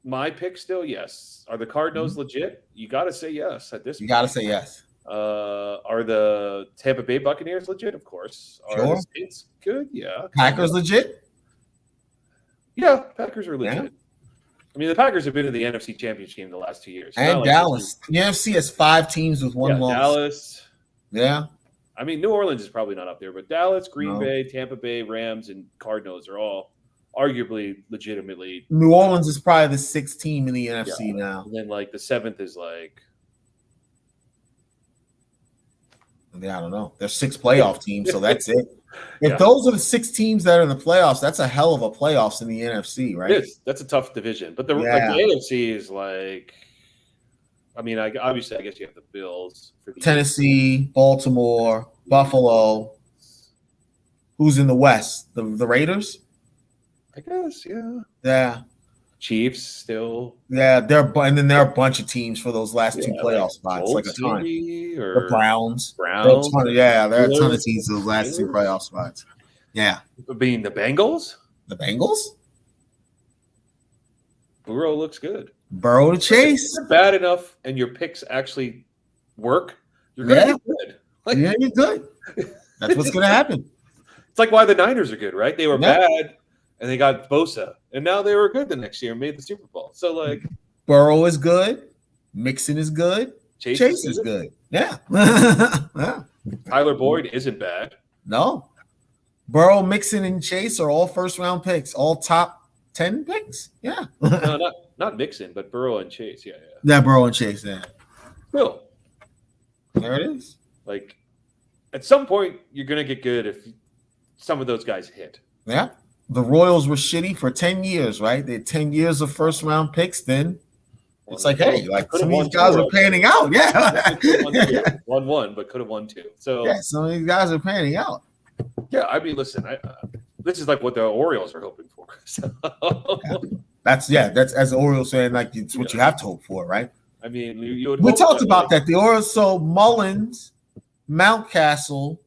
my pick still? Yes. Are the Cardinals legit? You got to say yes at this point. You got to say yes. Are the Tampa Bay Buccaneers legit? Of course. Are the Saints good? Yeah. Packers legit? Yeah, Packers are legit. Yeah. I mean, the Packers have been in the NFC Championship game the last 2 years. And Dallas. The NFC has 5 teams with 1 loss. Dallas. Yeah. I mean, New Orleans is probably not up there, but Dallas, Green Bay, Tampa Bay, Rams, and Cardinals are all arguably legitimately. New Orleans is probably the 6th team in the NFC now. And then, like, the 7th is like. Yeah, I don't know. There's 6 playoff teams, so that's it. If those are the 6 teams that are in the playoffs, that's a hell of a playoffs in the NFC, right? It is. That's a tough division. But the AFC is like, I mean, obviously, I guess you have the Bills. For the Tennessee, Baltimore, Buffalo. Who's in the West? The Raiders? I guess, yeah. Yeah. Chiefs still. Yeah, and then there are a bunch of teams for those last 2 playoff spots, like a ton. The Browns. There are a ton of teams for those last 2 playoff spots. Yeah. Being the Bengals? The Bengals? Burrow looks good. Burrow to Chase. If you're bad enough and your picks actually work, you're going to be good. Like, yeah, you're good. That's what's going to happen. It's like why the Niners are good, right? They were bad. And they got Bosa, and now they were good the next year and made the Super Bowl. So, like, Burrow is good, Mixon is good, Chase is good. Yeah. Yeah. Tyler Boyd isn't bad. No. Burrow, Mixon, and Chase are all first-round picks, all top 10 picks. Yeah. No, not Mixon, but Burrow and Chase. Yeah. Yeah, Burrow and Chase. Yeah. Still, there it is. Like, at some point, you're gonna get good if some of those guys hit. Yeah. The Royals were shitty for 10 years, right? They had 10 years of first-round picks. Then it's like, hey, like some of these guys are panning out. Yeah. 1-1, but could have won 2. So yeah, some of these guys are panning out. Yeah, I mean, listen, this is like what the Orioles are hoping for. So, That's as the Orioles saying, like it's what you have to hope for, right? I mean, you would we hope talked about like, that. The Orioles, so Mullins, Mountcastle,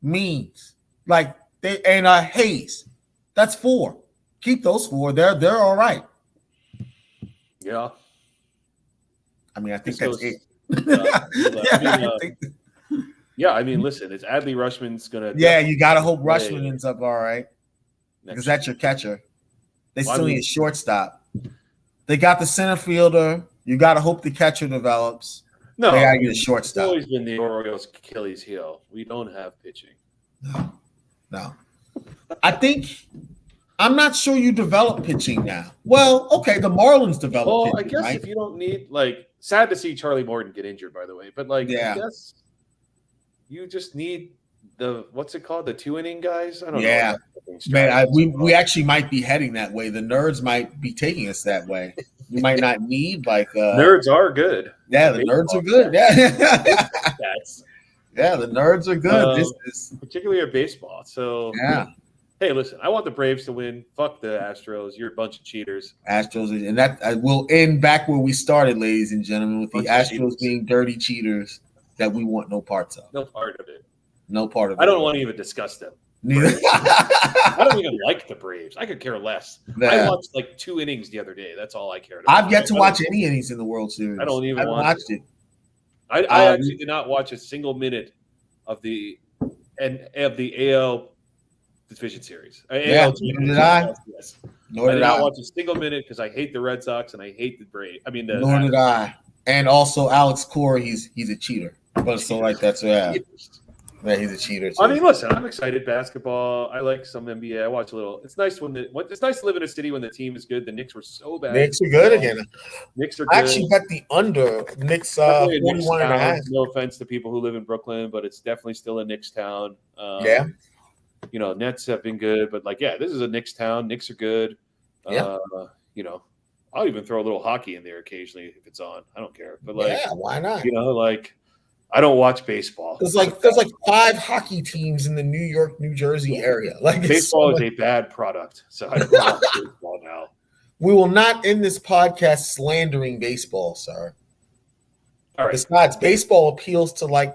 Means, like they and Hayes. That's 4. Keep those 4. They're all right. Yeah. I mean, I think that's it. I mean, listen, it's Adley Rushman's gonna. Yeah, you gotta hope Rushman ends up all right because that's your catcher. They still need a shortstop. They got the center fielder. You gotta hope the catcher develops. No, they gotta get a shortstop. It's always been the Orioles' Achilles heel. We don't have pitching. No. I think I'm not sure you develop pitching now. Well, okay, the Marlins develop. Well, pitching, I guess right? if you don't need sad to see Charlie Morton get injured, by the way, but I guess you just need the what's it called, the 2-inning guys. I don't know. Yeah, man, we actually might be heading that way. The nerds might be taking us that way. You might not need nerds are good. Yeah, the nerds are good. Yeah, the nerds are good. This is particularly at baseball. So yeah. Hey, listen, I want the Braves to win. Fuck the Astros. You're a bunch of cheaters. Astros, and that will end back where we started, ladies and gentlemen, with the Astros being dirty cheaters that we want no parts of. No part of it. No part of it. I don't want to even discuss them. Neither. I don't even like the Braves. I could care less. Yeah. I watched 2 innings the other day. That's all I cared about. I've yet to watch any innings in the World Series. I don't even watched it. I actually did not watch a single minute of the AL Division Series. Yeah, nor did I. Yes. I did not watch a single minute because I hate the Red Sox and I hate the Braves. I mean, nor did I. And also, Alex Cora, he's a cheater. But so that's yeah, he's a cheater too. I mean, listen, I'm excited basketball. I like some NBA. I watch a little. It's nice it's nice to live in a city when the team is good. The Knicks were so bad. Knicks are good again. Knicks are good. I actually bet the under Knicks 41 and a half. No offense to people who live in Brooklyn, but it's definitely still a Knicks town. Yeah. Nets have been good, but this is a Knicks town. Knicks are good. Yeah. I'll even throw a little hockey in there occasionally if it's on. I don't care. But why not? I don't watch baseball. There's 5 hockey teams in the New York, New Jersey area. Baseball is a bad product. So I don't watch baseball now. We will not end this podcast slandering baseball, sir. All right. Besides, baseball appeals to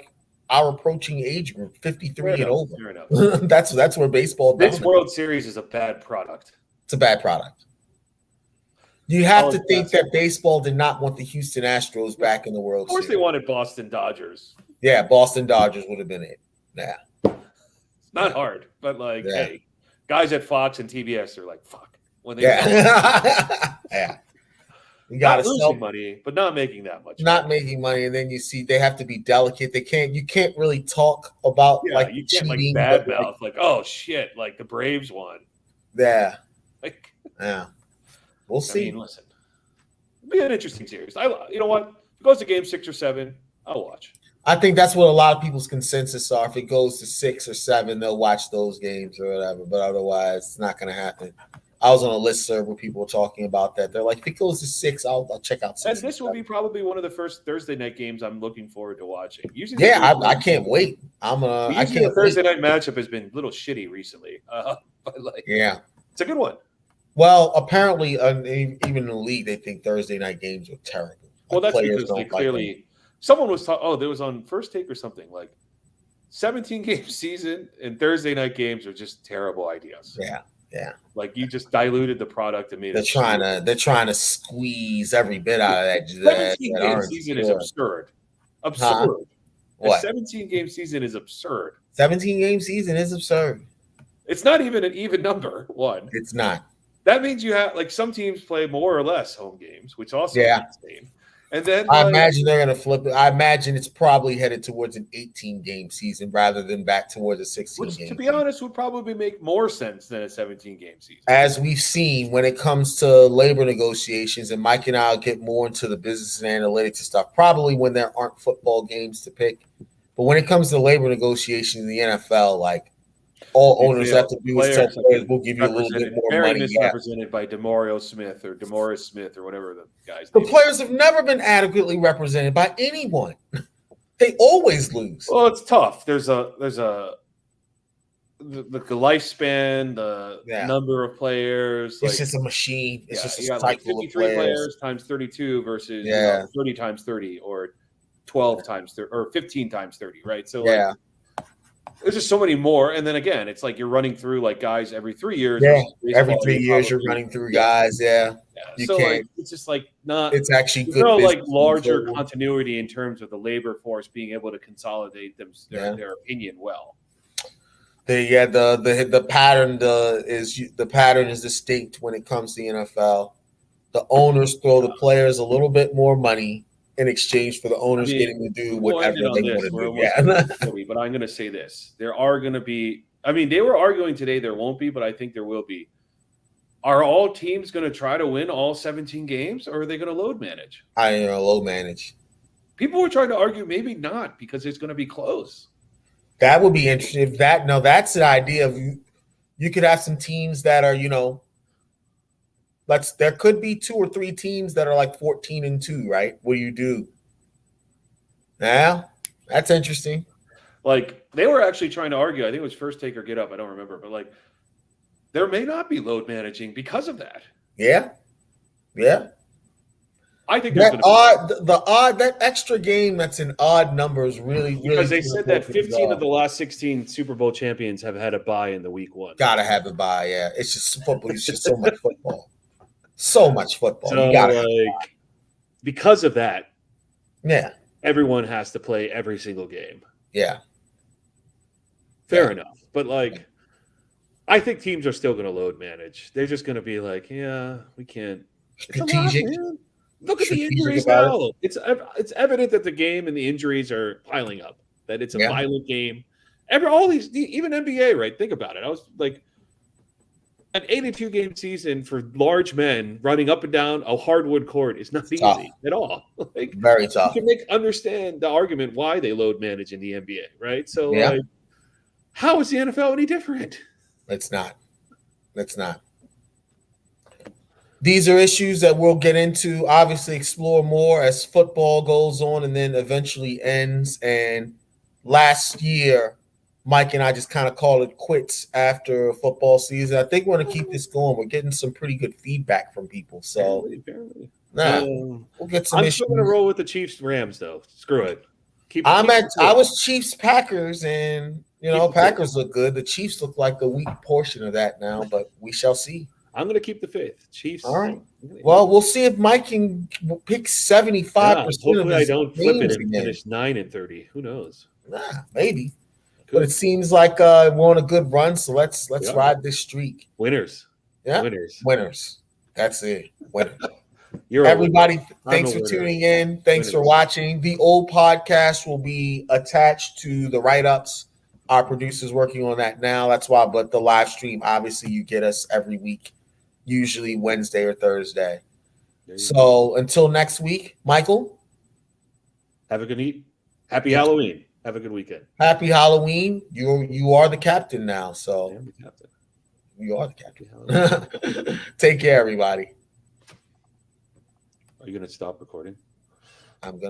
our approaching age group, 53 and over. Fair enough. That's where baseball. This World Series is a bad product. It's a bad product. You have to think that baseball did not want the Houston Astros back in the World Series. Of course, they wanted Boston Dodgers. Yeah, Boston Dodgers would have been it. Yeah, it's not hard, but hey, guys at Fox and TBS are fuck. When they yeah. You got to sell money, but not making that much. Not making money, and then you see they have to be delicate. You can't really talk about you can't cheating, bad mouth oh shit, the Braves won. Yeah, yeah. We'll see. I mean, listen, it'll be an interesting series. You know what? If it goes to game 6 or 7, I'll watch. I think that's what a lot of people's consensus are. If it goes to 6 or 7, they'll watch those games or whatever. But otherwise, it's not going to happen. I was on a listserv where people were talking about that. They're like, if it goes to 6, I'll check out 6. And this will be probably one of the first Thursday night games I'm looking forward to watching. Usually, I can't wait. The Thursday night matchup has been a little shitty recently. But it's a good one. Well, apparently, even in the league, they think Thursday night games are terrible. Well, that's because they clearly someone was talking. There was on First Take or something 17-game season and Thursday night games are just terrible ideas. Yeah. You just diluted the product and made they're trying to squeeze every bit out of that. 17-game season is absurd. Absurd. What? 17-game season is absurd. 17-game season is absurd. It's not even an even number. One. It's not. That means you have some teams play more or less home games, which also is insane. And then I imagine they're going to flip it. I imagine it's probably headed towards an 18-game season rather than back towards a 16-game. Which, to be honest, would probably make more sense than a 17-game season. As we've seen when it comes to labor negotiations, and Mike and I will get more into the business and analytics and stuff, probably when there aren't football games to pick. But when it comes to labor negotiations in the NFL, all owners have to do is tell players, we'll give you a little bit more money. Misrepresented by DeMario Smith or DeMaurice Smith or whatever the guy's name. The players have never been adequately represented by anyone. They always lose. Well, it's tough. There's a the lifespan, the number of players. It's just a machine. It's just a you got cycle like 53 of players times 32 versus 30 times 30 or 12 times 30 or 15 times 30, right? So like there's just so many more. And then again, it's like you're running through like guys every 3 years. Yeah, every 3 years you're running through guys. Yeah. You so can't, like it's just like not. It's actually good. No, like larger continuity in terms of the labor force being able to consolidate their opinion well. The pattern is distinct when it comes to the NFL. The owners throw the players a little bit more money in exchange for the owners getting to do whatever they want to do. But I'm going to say this: there are going to be. I mean, they were arguing today there won't be, but I think there will be. Are all teams going to try to win all 17 games, or are they going to load manage? Load manage. People were trying to argue maybe not because it's going to be close. That would be interesting. If that's the idea of you could have some teams that are, there could be 2 or 3 teams that are like 14-2, right? What do you do? Yeah, that's interesting. Like they were actually trying to argue. I think it was First Take or Get Up. I don't remember, but like there may not be load managing because of that. Yeah. I think that that extra game that's in odd numbers really because they said that 15 of the last 16 Super Bowl champions have had a bye in the week 1. Gotta have a bye, yeah. It's just football. It's just so much football. So much football. So, you gotta because of that, everyone has to play every single game. Yeah. Fair enough. But I think teams are still going to load manage. They're just going to be like, we can't. Strategic. Look at the injuries now. It's evident that the game and the injuries are piling up. That it's a violent game. All these, even NBA, right? Think about it. I was like, an 82-game season for large men running up and down a hardwood court is not easy at all. Very tough. You can understand the argument why they load manage in the NBA, right? So, how is the NFL any different? It's not. These are issues that we'll get into, obviously explore more as football goes on and then eventually ends. And last year, Mike and I just kind of called it quits after football season. I think we're going to keep this going. We're getting some pretty good feedback from people. So, apparently. We'll get some I'm still going to roll with the Chiefs-Rams, though. Screw it. I was Chiefs-Packers, and, Packers look good. The Chiefs look like the weak portion of that now, but we shall see. I'm going to keep the faith. Chiefs. All right. Well, we'll see if Mike can pick 75%. Hopefully I don't flip it and finish 9-30. Who knows? Maybe. But it seems like we're on a good run, so let's ride this streak. Winners. Yeah. Winners. That's it. Winners. Everybody, thanks for tuning in. Thanks for watching. The old podcast will be attached to the write-ups. Our producer's working on that now. That's why, but the live stream, obviously, you get us every week, usually Wednesday or Thursday. So until next week, Michael. Have a good eat. Happy Halloween. Have a good weekend. Happy Halloween. You are the captain now. So I'm the captain. You are the captain. Take care, everybody. Are you going to stop recording? I'm going to.